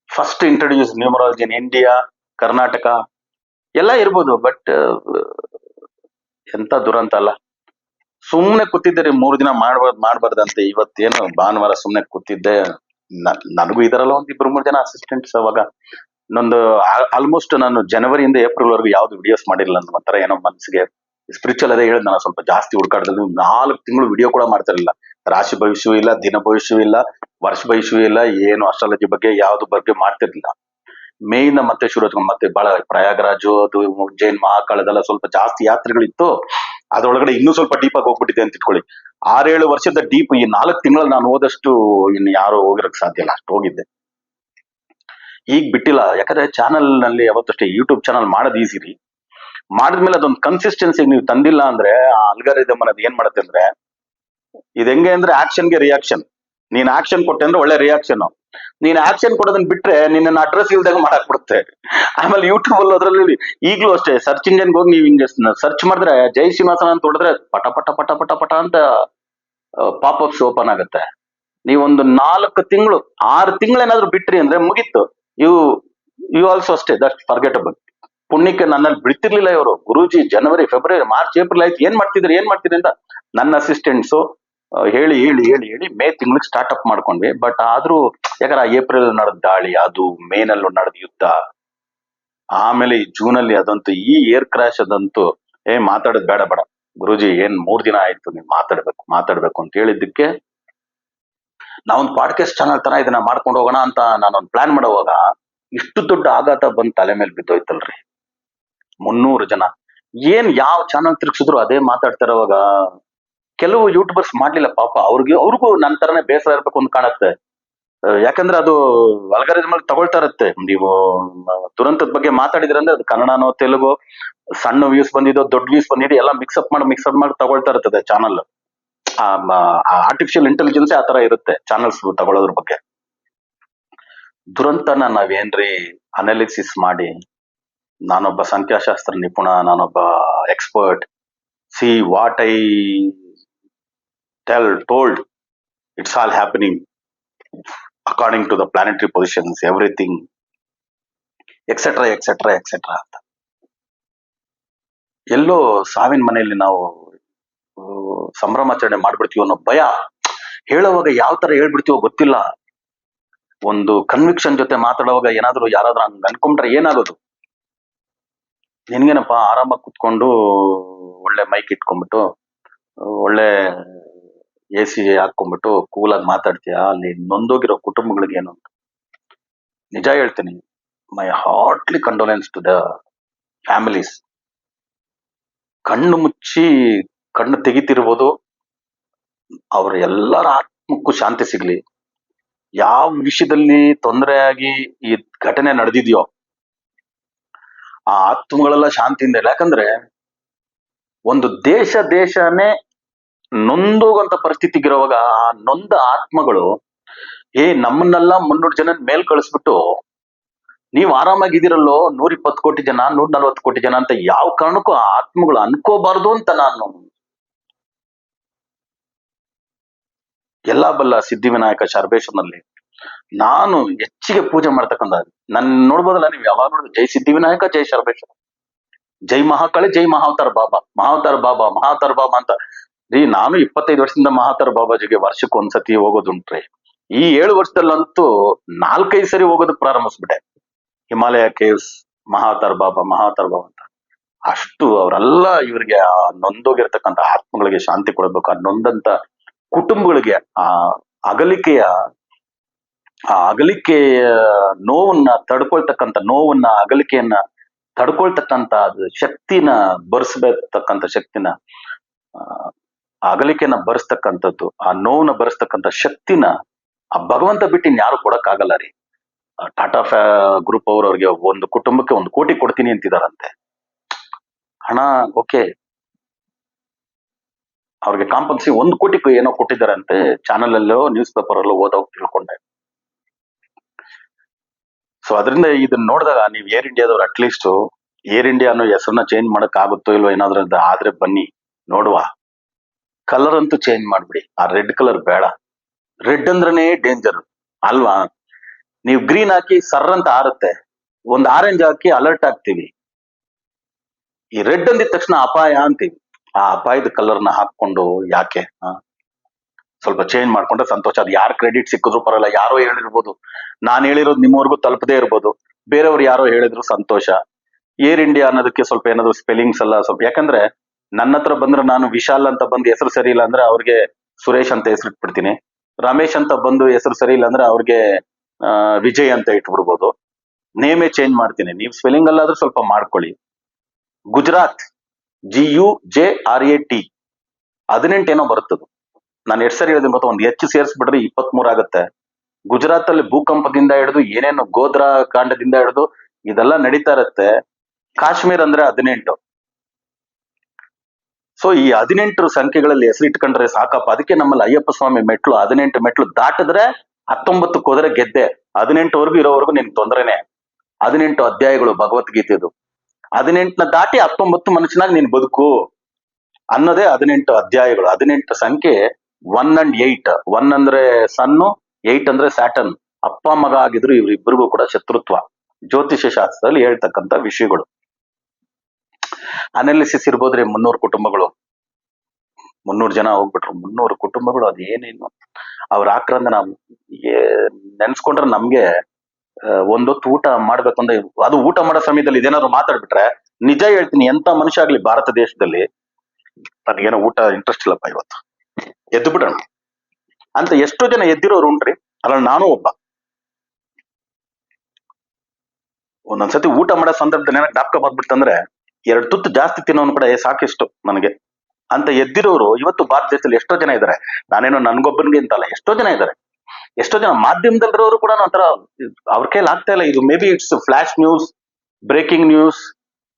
first introduce numerology in India, Karnataka ಎಲ್ಲ ಇರ್ಬೋದು. ಬಟ್ ಎಂತ ದುರಂತ ಅಲ್ಲ. ಸುಮ್ನೆ ಕೂತಿದ್ದೆ 3 ದಿನ ಮಾಡ್ಬಾರ್ದಂತೆ. ಇವತ್ತೇನು ಭಾನುವಾರ ಸುಮ್ನೆ ಕೂತಿದ್ದೆ. ನನಗೂ ಇದರಲ್ಲ ಒಂದ್ 2-3 ಜನ ಅಸಿಸ್ಟೆಂಟ್ಸ್. ಅವಾಗ ಇನ್ನೊಂದು ಆಲ್ಮೋಸ್ಟ್ ನಾನು ಜನವರಿಯಿಂದ ಏಪ್ರಿಲ್ ವರೆಗೂ ಯಾವ್ದು ವಿಡಿಯೋಸ್ ಮಾಡಿರಲಿಲ್ಲ. ನನ್ನ ಒಂಥರ ಏನೋ ಮನ್ಸಿಗೆ ಸ್ಪಿರಿಚುವಲ್ ಅದೇ ಹೇಳಿದ್, ನಾನು ಸ್ವಲ್ಪ ಜಾಸ್ತಿ ಹುಡುಕಾಡ್ದಲ್ಲಿ 4 ತಿಂಗಳು ವಿಡಿಯೋ ಕೂಡ ಮಾಡ್ತಿರ್ಲಿಲ್ಲ. ರಾಶಿ ಭವಿಷ್ಯವೂ ಇಲ್ಲ, ದಿನ ಭವಿಷ್ಯವೂ ಇಲ್ಲ, ವರ್ಷ ಭವಿಷ್ಯವೂ ಇಲ್ಲ, ಏನು ಅಸ್ಟ್ರಾಲಜಿ ಬಗ್ಗೆ ಯಾವ್ದು ಬಗ್ಗೆ ಮಾಡ್ತಿರ್ಲಿಲ್ಲ. ಮೇಯಿಂದ ಮತ್ತೆ ಶುರು, ಮತ್ತೆ ಬಹಳ ಪ್ರಯಾಗರಾಜು, ಅದು ಉಜ್ಜೈನ್, ಮಹಾಕಾಳ, ಅದೆಲ್ಲ ಸ್ವಲ್ಪ ಜಾಸ್ತಿ ಯಾತ್ರೆಗಳಿತ್ತು. ಅದ್ರೊಳಗಡೆ ಇನ್ನೂ ಸ್ವಲ್ಪ ಡೀಪ್ ಆಗಿ ಹೋಗ್ಬಿಟ್ಟಿದೆ ಅಂತ ಇಟ್ಕೊಳ್ಳಿ. 6-7 ವರ್ಷದ ಡೀಪ್ ಈ 4 ತಿಂಗಳಲ್ಲಿ ನಾನು ಹೋದಷ್ಟು ಇನ್ನು ಯಾರು ಹೋಗಿರಕ್ ಸಾಧ್ಯ ಇಲ್ಲ, ಅಷ್ಟು ಹೋಗಿದ್ದೆ. ಈಗ ಬಿಟ್ಟಿಲ್ಲ. ಯಾಕಂದ್ರೆ ಚಾನಲ್ ನಲ್ಲಿ ಯಾವತ್ತಷ್ಟೇ ಯೂಟ್ಯೂಬ್ ಚಾನಲ್ ಮಾಡೋದು ಈಸಿ ರೀ. ಮಾಡಿದ್ಮೇಲೆ ಅದೊಂದು ಕನ್ಸಿಸ್ಟೆನ್ಸಿ ನೀವು ತಂದಿಲ್ಲ ಅಂದ್ರೆ ಆ ಅಲ್ಗಾರಿದಮ್ ಅನ್ನೋದು ಏನ್ ಮಾಡುತ್ತೆ ಅಂದ್ರೆ, ಇದು ಹೆಂಗೆ ಅಂದ್ರೆ ಆಕ್ಷನ್ಗೆ ರಿಯಾಕ್ಷನ್. ನೀನ್ ಆಕ್ಷನ್ ಕೊಟ್ಟೆ ಅಂದ್ರೆ ಒಳ್ಳೆ ರಿಯಾಕ್ಷನ್. ನೀನ್ ಆಕ್ಷನ್ ಕೊಡೋದನ್ನ ಬಿಟ್ರೆ ನಿನ್ನ ಅಡ್ರೆಸ್ ಇಲ್ದಾಗ ಮಾಡಕ್ ಬಿಡುತ್ತೆ. ಆಮೇಲೆ ಯೂಟ್ಯೂಬ್ ಅಲ್ಲಿ ಅದ್ರಲ್ಲಿ ಈಗಲೂ ಅಷ್ಟೇ ಸರ್ಚ್ ಇಂಜಿನ್ ಹೋಗಿ ನೀವು ಹಿಂಗೆ ಸರ್ಚ್ ಮಾಡಿದ್ರೆ ಜೈ ಶ್ರೀನಿವಾಸನ್ ಅಂತ ಹೊಡೆದ್ರೆ ಪಟ ಪಟ ಪಟ ಪಟ ಪಟ ಅಂತ ಪಾಪ್ಅಪ್ಸ್ ಓಪನ್ ಆಗುತ್ತೆ. ನೀವೊಂದು 4 ತಿಂಗಳು 6 ತಿಂಗಳು ಏನಾದ್ರು ಬಿಟ್ರಿ ಅಂದ್ರೆ ಮುಗೀತು. ಯು ಆಲ್ಸೋ ಅಷ್ಟೇ, ದಟ್ ಫರ್ಗೆಟಬಲ್. ಪುಣ್ಯಕ್ಕೆ ನನ್ನಲ್ಲಿ ಬಿಡ್ತಿರ್ಲಿಲ್ಲ ಇವರು. ಗುರೂಜಿ ಜನವರಿ, ಫೆಬ್ರವರಿ, ಮಾರ್ಚ್, ಏಪ್ರಿಲ್ ಆಯ್ತು, ಏನ್ ಮಾಡ್ತಿದ್ರಿ ಅಂತ ನನ್ನ ಅಸಿಸ್ಟೆಂಟ್ಸು ಹೇಳಿ ಮೇ ತಿಂಗಳಿಗೆ ಸ್ಟಾರ್ಟ್ ಅಪ್ ಮಾಡ್ಕೊಂಡ್ವಿ. ಬಟ್ ಆದ್ರೂ ಯಾಕಂದ್ರೆ ಏಪ್ರಿಲ್ ನಡೆದ ದಾಳಿ, ಅದು ಮೇನಲ್ಲೂ ನಡೆದ ಯುದ್ಧ, ಆಮೇಲೆ ಈ ಜೂನ್ ಅಲ್ಲಿ ಅದಂತೂ ಈ ಏರ್ ಕ್ರಾಶ್ ಅದಂತೂ ಮಾತಾಡೋದ್ ಬೇಡ ಗುರೂಜಿ, ಏನ್ 3 ದಿನ ಆಯ್ತು ನೀವು ಮಾತಾಡ್ಬೇಕು ಅಂತ ಹೇಳಿದ್ದಕ್ಕೆ ನಾವೊಂದು ಪಾಡ್ಕಾಸ್ಟ್ ಚಾನಲ್ ತರ ಇದನ್ನ ಮಾಡ್ಕೊಂಡು ಹೋಗೋಣ ಅಂತ ನಾನೊಂದು ಪ್ಲಾನ್ ಮಾಡೋವಾಗ ಇಷ್ಟು ದೊಡ್ಡ ಆಘಾತ ಬಂದ್ ತಲೆ ಮೇಲೆ ಬಿದ್ದೋಯ್ತಲ್ರಿ. 300 ಜನ ಏನ್ ಯಾವ ಚಾನಲ್ ತಿರ್ಗಿಸಿದ್ರು ಅದೇ ಮಾತಾಡ್ತಿರೋವಾಗ ಕೆಲವು ಯೂಟ್ಯೂಬರ್ಸ್ ಮಾಡ್ಲಿಲ್ಲ ಪಾಪ. ಅವ್ರಿಗೂ ನನ್ನ ತರನೇ ಬೇಸರ ಇರ್ಬೇಕು ಅಂತ ಕಾಣುತ್ತೆ. ಯಾಕಂದ್ರೆ ಅದು ಅಲ್ಗಾರಿದಮ್ ಅಲ್ಲಿ ತಗೊಳ್ತಾ ಇರುತ್ತೆ. ನೀವು ದುರಂತದ ಬಗ್ಗೆ ಮಾತಾಡಿದ್ರಂದ್ರೆ ಅದು ಕನ್ನಡನೋ ತೆಲುಗು, ಸಣ್ಣ ವ್ಯೂಸ್ ಬಂದಿದ್ದು, ದೊಡ್ಡ ವ್ಯೂಸ್ ಬಂದಿದ್ದು ಎಲ್ಲ ಮಿಕ್ಸಪ್ ಮಾಡಿ ತಗೊಳ್ತಾ ಇರ್ತದೆ ಚಾನಲ್. ಆರ್ಟಿಫಿಷಿಯಲ್ ಇಂಟೆಲಿಜೆನ್ಸ್ ಆ ತರ ಇರುತ್ತೆ ಚಾನಲ್ಸ್ ತಗೊಳ್ಳೋದ್ರ ಬಗ್ಗೆ. ದುರಂತನ ನಾವೇನ್ರಿ ಅನಾಲಿಸಿಸ್ ಮಾಡಿ, ನಾನೊಬ್ಬ ಸಂಖ್ಯಾಶಾಸ್ತ್ರ ನಿಪುಣ, ನಾನೊಬ್ಬ expert, see what I told, it's all happening according to the planetary positions, everything etcetera etcetera etcetera ಅಂತ. ಎಲ್ಲೋ ಸಾವಿನ ಮನೆಯಲ್ಲಿ ನಾವು ಸಂಭ್ರಮಾಚರಣೆ ಮಾಡ್ಬಿಡ್ತೀವಿ ಅನ್ನೋ ಭಯ. ಹೇಳೋವಾಗ ಯಾವ ತರ ಹೇಳ್ಬಿಡ್ತೀವೋ ಗೊತ್ತಿಲ್ಲ. ಒಂದು ಕನ್ವಿಕ್ಷನ್ ಜೊತೆ ಮಾತಾಡುವಾಗ ಯಾರಾದ್ರೂ ಹಂಗ ಅನ್ಕೊಂಡ್ರೆ ಏನಾಗೋದು? ನಿನ್ಗೇನಪ್ಪ ಆರಾಮಾಗಿ ಕುತ್ಕೊಂಡು ಒಳ್ಳೆ ಮೈಕ್ ಇಟ್ಕೊಂಡ್ಬಿಟ್ಟು ಒಳ್ಳೆ AC ಹಾಕೊಂಡ್ಬಿಟ್ಟು ಕೂಲಾಗಿ ಮಾತಾಡ್ತೀಯಾ, ಅಲ್ಲಿ ನೊಂದೋಗಿರೋ ಕುಟುಂಬಗಳಿಗೆ ಏನು ಅಂತ. ನಿಜ ಹೇಳ್ತೀನಿ, ಮೈ Hartley condolence to the families. ಕಣ್ಣು ಮುಚ್ಚಿ ಕಣ್ಣು ತೆಗಿತಿರ್ಬೋದು, ಅವ್ರ ಎಲ್ಲರ ಆತ್ಮಕ್ಕೂ ಶಾಂತಿ ಸಿಗ್ಲಿ. ಯಾವ ವಿಷಯದಲ್ಲಿ ತೊಂದರೆ ಆಗಿ ಈ ಘಟನೆ ನಡೆದಿದ್ಯೋ ಆ ಆತ್ಮಗಳೆಲ್ಲ ಶಾಂತಿಯಿಂದ ಇಲ್ಲ. ಯಾಕಂದ್ರೆ ಒಂದು ದೇಶನೇ ನೊಂದೋಗಂತ ಪರಿಸ್ಥಿತಿಗಿರುವಾಗ ಆ ನೊಂದ ಆತ್ಮಗಳು ನಮ್ಮನ್ನೆಲ್ಲ 300 ಜನ ಮೇಲ್ ಕಳಿಸ್ಬಿಟ್ಟು ನೀವು ಆರಾಮಾಗಿದ್ದೀರಲ್ಲೋ 120 ಕೋಟಿ ಜನ 140 ಕೋಟಿ ಜನ ಅಂತ ಯಾವ ಕಾರಣಕ್ಕೂ ಆ ಆತ್ಮಗಳು ಅನ್ಕೋಬಾರ್ದು ಅಂತ ನಾನು ಎಲ್ಲಾ ಬಲ್ಲ ಸಿದ್ಧಿವಿನಾಯಕ ಶರ್ಬೇಶ್ವರನಲ್ಲಿ ನಾನು ಹೆಚ್ಚಿಗೆ ಪೂಜೆ ಮಾಡ್ತಕ್ಕಂಥ. ನನ್ ನೋಡ್ಬೋದಲ್ಲ ನೀವು ಯಾವಾಗ ನೋಡಿದ್ರು ಜೈ ಸಿದ್ಧಿವಿನಾಯಕ, ಜೈ ಶರ್ಬೇಶ್ವರ, ಜೈ ಮಹಾಕಾಳಿ, ಜೈ ಮಹಾವತಾರ ಬಾಬಾ, ಮಹಾವತಾರ ಬಾಬಾ, ಮಹಾವತಾರ ಬಾಬಾ ಅಂತ. ನಾನು 25 ವರ್ಷದಿಂದ ಮಹಾವತಾರ ಬಾಬಾಜಿಗೆ ವರ್ಷಕ್ಕೆ ಒಂದ್ಸತಿ ಹೋಗೋದುಂಟ್ರಿ. ಈ 7 ವರ್ಷದಲ್ಲಂತೂ 4-5 ಸರಿ ಹೋಗೋದಕ್ಕೆ ಪ್ರಾರಂಭಿಸ್ಬಿಟ್ಟೆ. ಹಿಮಾಲಯ ಕೇವ್ಸ್, ಮಹಾವತಾರ ಬಾಬಾ, ಮಹಾವತಾರ ಬಾಬಾ ಅಂತ. ಅಷ್ಟು ಅವರೆಲ್ಲ ಇವರಿಗೆ ಆ ನೊಂದೋಗಿರ್ತಕ್ಕಂಥ ಆತ್ಮಗಳಿಗೆ ಶಾಂತಿ ಕೊಡಬೇಕು. ಆ ನೊಂದಂತ ಕುಟುಂಬಗಳಿಗೆ ಆ ಅಗಲಿಕೆಯ ನೋವನ್ನ ತಡ್ಕೊಳ್ತಕ್ಕಂಥ, ನೋವನ್ನ ಅಗಲಿಕೆಯನ್ನ ತಡ್ಕೊಳ್ತಕ್ಕಂಥ ಶಕ್ತಿನ ಬರ್ಸ್ಬೇಕಂತ ಶಕ್ತಿನ, ಅಗಲಿಕೆನ ಬರ್ಸ್ತಕ್ಕಂಥದ್ದು, ಆ ನೋವನ್ನ ಬರ್ಸ್ತಕ್ಕಂಥ ಶಕ್ತಿನ ಆ ಭಗವಂತ ಬಿಟ್ಟು ಇನ್ಯಾರು ಕೊಡಕ್ಕಾಗಲ್ಲ ರೀ. ಟಾಟಾ ಗ್ರೂಪ್ ಅವ್ರಿಗೆ ಒಂದು ಕುಟುಂಬಕ್ಕೆ 1 ಕೋಟಿ ಕೊಡ್ತೀನಿ ಅಂತಿದಾರಂತೆ. ಹಣ ಓಕೆ, ಅವ್ರಿಗೆ ಕಾಂಪನ್ಸಿ 1 ಕೋಟಿ ಏನೋ ಕೊಟ್ಟಿದ್ದಾರಂತೆ. ಚಾನಲ್ ಅಲ್ಲೋ ನ್ಯೂಸ್ ಪೇಪರ್ ಅಲ್ಲೋ ಓದೋಗಿ ತಿಳ್ಕೊಂಡೆ. ಸೊ ಅದರಿಂದ ಇದನ್ನ ನೋಡಿದಾಗ ನೀವು ಏರ್ ಇಂಡಿಯಾದವ್ರು ಅಟ್ಲೀಸ್ಟ್ ಏರ್ ಇಂಡಿಯಾ ಅನ್ನೋ ಹೆಸರನ್ನ ಚೇಂಜ್ ಮಾಡಕ್ ಆಗುತ್ತೋ ಇಲ್ವೋ, ಏನಾದ್ರೂ ಆದ್ರೆ ಬನ್ನಿ ನೋಡುವ. ಕಲರ್ ಅಂತೂ ಚೇಂಜ್ ಮಾಡ್ಬಿಡಿ. ಆ ರೆಡ್ ಕಲರ್ ಬೇಡ. ರೆಡ್ ಅಂದ್ರನೇ ಡೇಂಜರ್ ಅಲ್ವಾ? ನೀವು ಗ್ರೀನ್ ಹಾಕಿ ಸರ್ರ್ ಅಂತ ಆರುತ್ತೆ, ಒಂದು ಆರೆಂಜ್ ಹಾಕಿ ಅಲರ್ಟ್ ಆಗ್ತೀವಿ. ಈ ರೆಡ್ ಅಂದಿದ ತಕ್ಷಣ ಅಪಾಯ ಅಂತೀವಿ. ಆ ಅಪಾಯದ ಕಲರ್ನ ಹಾಕೊಂಡು ಯಾಕೆ? ಸ್ವಲ್ಪ ಚೇಂಜ್ ಮಾಡ್ಕೊಂಡ್ರೆ ಸಂತೋಷ. ಅದು ಯಾರು ಕ್ರೆಡಿಟ್ ಸಿಕ್ಕಿದ್ರು ಪರಲ್ಲ. ಯಾರೋ ಹೇಳಿರ್ಬೋದು, ನಾನು ಹೇಳಿರೋದು ನಿಮ್ಮವರೆಗೂ ತಲುಪದೇ ಇರ್ಬೋದು, ಬೇರೆಯವ್ರು ಯಾರೋ ಹೇಳಿದ್ರು ಸಂತೋಷ. ಏರ್ ಇಂಡಿಯಾ ಅನ್ನೋದಕ್ಕೆ ಸ್ವಲ್ಪ ಏನಾದ್ರು ಸ್ಪೆಲ್ಲಿಂಗ್ಸ್ ಎಲ್ಲ ಸ್ವಲ್ಪ, ಯಾಕಂದ್ರೆ ನನ್ನ ಹತ್ರ ಬಂದ್ರೆ ನಾನು ವಿಶಾಲ್ ಅಂತ ಬಂದು ಹೆಸರು ಸರಿ ಇಲ್ಲ ಅಂದ್ರೆ ಅವ್ರಿಗೆ ಸುರೇಶ್ ಅಂತ ಹೆಸರು ಇಟ್ಬಿಡ್ತೀನಿ. ರಮೇಶ್ ಅಂತ ಬಂದು ಹೆಸರು ಸರಿ ಇಲ್ಲ ಅಂದ್ರೆ ಅವ್ರಿಗೆ ವಿಜಯ್ ಅಂತ ಇಟ್ಬಿಡ್ಬೋದು. ನೇಮೇ ಚೇಂಜ್ ಮಾಡ್ತೀನಿ. ನೀವು ಸ್ಪೆಲ್ಲಿಂಗ್ ಅಲ್ಲಾದ್ರೂ ಸ್ವಲ್ಪ ಮಾಡ್ಕೊಳ್ಳಿ. ಗುಜರಾತ್ GUJRAT 18 ಏನೋ ಬರುತ್ತದು. ನಾನು ಎಷ್ಟು ಸರಿ ಹೇಳಿದ್ರೆ ಗೊತ್ತಾ, ಒಂದು ಹೆಚ್ಚು ಸೇರಿಸ್ಬಿಟ್ರೆ 23 ಆಗುತ್ತೆ. ಗುಜರಾತ್ ಅಲ್ಲಿ ಭೂಕಂಪದಿಂದ ಹಿಡಿದು ಏನೇನು ಗೋಧ್ರಾ ಕಾಂಡದಿಂದ ಹಿಡಿದು ಇದೆಲ್ಲ ನಡೀತಾ ಇರುತ್ತೆ. ಕಾಶ್ಮೀರ್ ಅಂದ್ರೆ 18. ಸೊ ಈ 18 ಸಂಖ್ಯೆಗಳಲ್ಲಿ ಹೆಸರಿಟ್ಕೊಂಡ್ರೆ ಸಾಕಪ್ಪ. ಅದಕ್ಕೆ ನಮ್ಮಲ್ಲಿ ಅಯ್ಯಪ್ಪ ಸ್ವಾಮಿ ಮೆಟ್ಲು 18 ಮೆಟ್ಲು ದಾಟಿದ್ರೆ 19ಕ್ಕೆ ಹೋದ್ರೆ ಗೆದ್ದೆ. 18ವರೆಗೂ ಇರೋವರೆಗೂ ನಿನ್ ತೊಂದ್ರೆನೆ. 18 ಅಧ್ಯಾಯಗಳು ಭಗವದ್ಗೀತೆದು. 18ನ ದಾಟಿ 19 ಮನುಷ್ಯನಾಗಿ ನೀನ್ ಬದುಕು ಅನ್ನೋದೇ 18 ಅಧ್ಯಾಯಗಳು. 18 ಸಂಖ್ಯೆ 1 and 8. 1 ಅಂದ್ರೆ ಸನ್ನು, 8 ಅಂದ್ರೆ ಸ್ಯಾಟರ್ನ್. ಅಪ್ಪ ಮಗ ಆಗಿದ್ರು ಇವರಿಬ್ಬರಿಗೂ ಕೂಡ ಶತ್ರುತ್ವ. ಜ್ಯೋತಿಷ್ಯ ಶಾಸ್ತ್ರದಲ್ಲಿ ಹೇಳ್ತಕ್ಕಂಥ ವಿಷಯಗಳು. ಅನಾಲಿಸಿಸ್ ಇರ್ಬೋದ್ರಿ. 300 ಕುಟುಂಬಗಳು, 300 ಜನ ಹೋಗ್ಬಿಟ್ರು. 300 ಕುಟುಂಬಗಳು. ಅದು ಏನೇನು ಅವ್ರ ಆಕ್ರಂದನ ನೆನ್ಸ್ಕೊಂಡ್ರೆ ನಮ್ಗೆ ಒಂದೊತ್ತು ಊಟ ಮಾಡ್ಬೇಕು ಅಂದ್ರೆ, ಅದು ಊಟ ಮಾಡೋ ಸಮಯದಲ್ಲಿ ಇದೇನಾದ್ರು ಮಾತಾಡ್ಬಿಟ್ರೆ ನಿಜ ಹೇಳ್ತೀನಿ, ಎಂತ ಮನುಷ್ಯ ಆಗ್ಲಿ ಭಾರತ ದೇಶದಲ್ಲಿ ನನಗೇನೋ ಊಟ ಇಂಟ್ರೆಸ್ಟ್ ಇಲ್ಲಪ್ಪ ಇವತ್ತು, ಎದ್ದು ಬಿಡೋಣ ಅಂತ ಎಷ್ಟೋ ಜನ ಎದ್ದಿರೋರು ಉಂಟ್ರಿ. ಅದ್ರಲ್ಲಿ ನಾನು ಒಬ್ಬ. ಒಂದೊಂದ್ಸತಿ ಊಟ ಮಾಡೋ ಸಂದರ್ಭದಲ್ಲಿ ಏನಾಗ ಜ್ಞಾಪಕ ಬಂದ್ಬಿಡ್ತಂದ್ರೆ 2 ತುತ್ತು ಜಾಸ್ತಿ ತಿನ್ನೋನು ಕೂಡ ಸಾಕಿಷ್ಟು ನನಗೆ ಅಂತ ಎದ್ದಿರೋರು ಇವತ್ತು ಭಾರತ ದೇಶದಲ್ಲಿ ಎಷ್ಟೋ ಜನ ಇದ್ದಾರೆ. ನಾನೇನೋ ನನ್ಗೊಬ್ಬನಿಗೆ ಅಂತಲ್ಲ, ಎಷ್ಟೋ ಜನ ಇದ್ದಾರೆ. ಎಷ್ಟೋ ಜನ ಮಾಧ್ಯಮದಲ್ಲಿರೋರು ಕೂಡ ಒಂಥರ ಅವ್ರ ಕೈಲಿ ಆಗ್ತಾ ಇಲ್ಲ. ಇದು may be it's flash news, breaking news,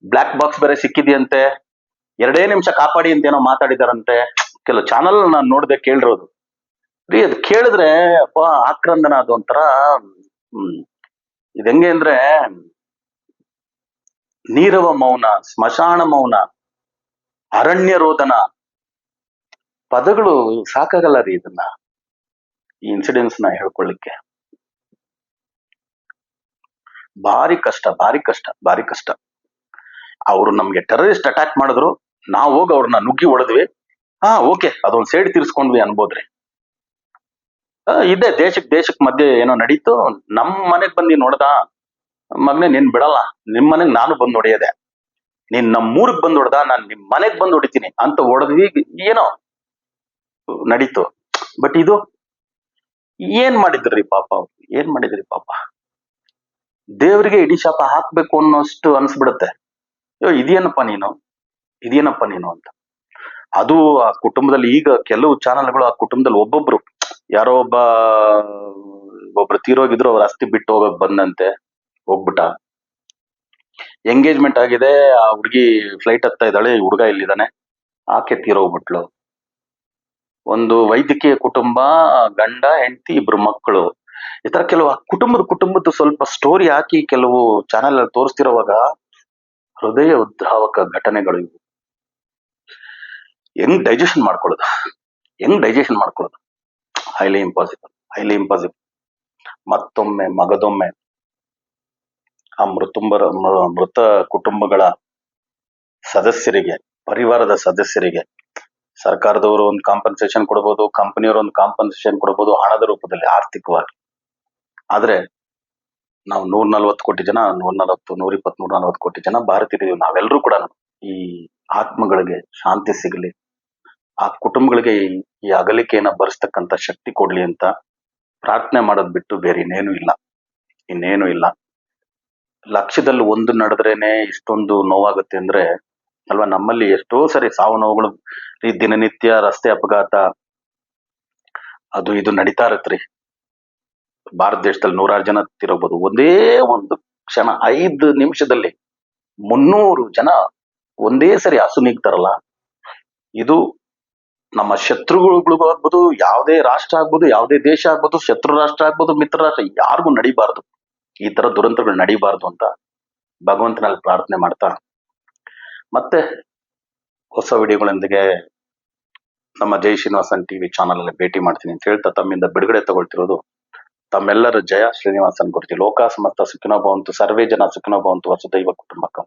black box ಬೇರೆ ಸಿಕ್ಕಿದೆಯಂತೆ, 2 ನಿಮಿಷ ಕಾಪಾಡಿ ಅಂತ ಏನೋ ಮಾತಾಡಿದಾರಂತೆ. ಕೆಲವು ಚಾನಲ್ ನಾನು ನೋಡ್ದೆ, ಕೇಳಿರೋದು ರೀ. ಅದು ಕೇಳಿದ್ರೆ ಅಪ್ಪ ಆಕ್ರಂದನ. ಅದು ಒಂಥರ ಇದು ಹೆಂಗೆ ಅಂದ್ರೆ ನೀರವ ಮೌನ, ಸ್ಮಶಾನ ಮೌನ, ಅರಣ್ಯ ರೋದನ. ಪದಗಳು ಸಾಕಾಗಲ್ಲ ರೀ ಇದನ್ನ, ಈ ಇನ್ಸಿಡೆನ್ಸ್ ನ ಹೇಳ್ಕೊಳ್ಳಿಕ್ಕೆ. ಭಾರಿ ಕಷ್ಟ, ಭಾರಿ ಕಷ್ಟ, ಭಾರಿ ಕಷ್ಟ. ಅವರು ನಮ್ಗೆ ಟೆರರಿಸ್ಟ್ ಅಟ್ಯಾಕ್ ಮಾಡಿದ್ರು, ನಾವು ಹೋಗಿ ಅವ್ರನ್ನ ನುಗ್ಗಿ ಹೊಡೆದ್ವಿ. ಓಕೆ, ಅದೊಂದ್ ಸೈಡ್ ತೀರ್ಸ್ಕೊಂಡ್ವಿ ಅನ್ಬೋದ್ರಿ. ಇದೇ ದೇಶಕ್ ಮಧ್ಯೆ ಏನೋ ನಡೀತು. ನಮ್ ಮನೆಗ್ ಬಂದು ನೀನ್ ಹೊಡೆದ ಮಗನೇ, ನೀನ್ ಬಿಡಲ್ಲ, ನಿಮ್ ಮನೆಗ್ ನಾನು ಬಂದು ಹೊಡೆಯದೆ. ನೀನ್ ನಮ್ಮೂರ್ಗ್ ಬಂದು ಹೊಡೆದ, ನಾನ್ ನಿಮ್ ಮನೆಗ್ ಬಂದು ಹೊಡಿತೀನಿ ಅಂತ ಹೊಡೆದ್ವಿ. ಏನೋ ನಡೀತು. ಬಟ್ ಇದು ಏನ್ ಮಾಡಿದ್ರಿ ಪಾಪ ಅವ್ರು? ಏನ್ ಮಾಡಿದ್ರಿ ಪಾಪ? ದೇವರಿಗೆ ಇಡೀ ಶಾಪ ಹಾಕ್ಬೇಕು ಅನ್ನೋಷ್ಟು ಅನ್ಸ್ಬಿಡುತ್ತೆ. ಅಯ್ಯೋ ಇದೇನಪ್ಪ ನೀನು ಅಂತ. ಅದು ಆ ಕುಟುಂಬದಲ್ಲಿ ಈಗ ಕೆಲವು ಚಾನೆಲ್ಗಳು ಆ ಕುಟುಂಬದಲ್ಲಿ ಒಬ್ಬೊಬ್ರು ಯಾರೋ ಒಬ್ರು ತೀರೋಗಿದ್ರು, ಅವ್ರ ಅಸ್ಥಿ ಬಿಟ್ಟು ಹೋಗಕ್ ಬಂದಂತೆ ಹೋಗ್ಬಿಟ್ಟ. ಎಂಗೇಜ್ಮೆಂಟ್ ಆಗಿದೆ, ಆ ಹುಡುಗಿ ಫ್ಲೈಟ್ ಹತ್ತಾ ಇದ್ದಾಳೆ, ಈ ಹುಡುಗ ಇಲ್ಲಿದ್ದಾನೆ, ಆಕೆ ತೀರೋಗ್ಬಿಟ್ಲು. ಒಂದು ವೈದ್ಯಕೀಯ ಕುಟುಂಬ, ಗಂಡ ಹೆಂಡತಿ ಇಬ್ರು ಮಕ್ಕಳು. ಈ ತರ ಕೆಲವು ಕುಟುಂಬದ ಸ್ವಲ್ಪ ಸ್ಟೋರಿ ಹಾಕಿ ಕೆಲವು ಚಾನೆಲ್ ಅಲ್ಲಿ ತೋರಿಸ್ತಿರೋವಾಗ ಹೃದಯ ಉದ್ರಾವಕ ಘಟನೆಗಳು ಇವು. ಹೆಂಗ್ ಡೈಜೆಷನ್ ಮಾಡ್ಕೊಳ್ಳೋದು? Highly impossible. ಮತ್ತೊಮ್ಮೆ ಮಗದೊಮ್ಮೆ ಆ ಮೃತ ಕುಟುಂಬಗಳ ಸದಸ್ಯರಿಗೆ, ಪರಿವಾರದ ಸದಸ್ಯರಿಗೆ ಸರ್ಕಾರದವರು ಒಂದು ಕಾಂಪನ್ಸೇಷನ್ ಕೊಡ್ಬೋದು, ಕಂಪನಿಯವರು ಒಂದು ಕಾಂಪನ್ಸೇಷನ್ ಕೊಡ್ಬೋದು ಹಣದ ರೂಪದಲ್ಲಿ, ಆರ್ಥಿಕವಾಗಿ. ಆದ್ರೆ ನಾವು 140 ಕೋಟಿ ಜನ, 120-140 ಕೋಟಿ ಜನ ಭಾರತೀಯರು, ನಾವೆಲ್ಲರೂ ಕೂಡ ಈ ಆತ್ಮಗಳಿಗೆ ಶಾಂತಿ ಸಿಗಲಿ, ಆ ಕುಟುಂಬಗಳಿಗೆ ಈ ಅಗಲಿಕೆಯನ್ನ ಭರಿಸ್ತಕ್ಕಂತ ಶಕ್ತಿ ಕೊಡ್ಲಿ ಅಂತ ಪ್ರಾರ್ಥನೆ ಮಾಡೋದ್ ಬಿಟ್ಟು ಬೇರೆ ಇನ್ನೇನು ಇಲ್ಲ. ಲಕ್ಷದಲ್ಲಿ ಒಂದು ನಡೆದ್ರೇನೆ ಇಷ್ಟೊಂದು ನೋವಾಗುತ್ತೆ ಅಂದ್ರೆ ಅಲ್ವಾ? ನಮ್ಮಲ್ಲಿ ಎಷ್ಟೋ ಸರಿ ಸಾವು ನೋವುಗಳು, ಈ ದಿನನಿತ್ಯ ರಸ್ತೆ ಅಪಘಾತ ಅದು ಇದು ನಡೀತಾ ಇರತ್ರಿ. ಭಾರತ ದೇಶದಲ್ಲಿ 100 ಜನ ತಿರೋಗ್ಬೋದು. ಒಂದೇ ಒಂದು ಕ್ಷಣ 5 ನಿಮಿಷದಲ್ಲಿ 300 ಜನ ಒಂದೇ ಸರಿ ಅಸುನೀಗ್ತಾರಲ್ಲ. ಇದು ನಮ್ಮ ಶತ್ರುಗಳಿಗೂ ಆಗ್ಬೋದು, ಯಾವುದೇ ರಾಷ್ಟ್ರ ಆಗ್ಬೋದು, ಯಾವುದೇ ದೇಶ ಆಗ್ಬೋದು, ಶತ್ರು ರಾಷ್ಟ್ರ ಆಗ್ಬೋದು, ಮಿತ್ರ ರಾಷ್ಟ್ರ, ಯಾರಿಗೂ ನಡಿಬಾರ್ದು, ಈ ತರ ದುರಂತಗಳು ನಡಿಬಾರ್ದು ಅಂತ ಭಗವಂತನಲ್ಲಿ ಪ್ರಾರ್ಥನೆ ಮಾಡ್ತಾ ಮತ್ತೆ ಹೊಸ ವಿಡಿಯೋಗಳೊಂದಿಗೆ ನಮ್ಮ ಜೈ ಶ್ರೀನಿವಾಸನ್ ಟಿವಿ ಚಾನಲ್ ಅಲ್ಲಿ ಭೇಟಿ ಮಾಡ್ತೀನಿ ಅಂತ ಹೇಳ್ತಾ ತಮ್ಮಿಂದ ಬಿಡುಗಡೆ ತಗೊಳ್ತಿರೋದು ತಮ್ಮೆಲ್ಲರ ಜಯ ಶ್ರೀನಿವಾಸನ್ ಗುರುಜಿ. ಲೋಕ ಸಮಸ್ತ ಸುಖಿನೋ ಭವಂತು, ಸರ್ವೇ ಜನ ಸುಖಿನೋ ಭವಂತು, ವಸುದೈವ ಕುಟುಂಬಕಂ.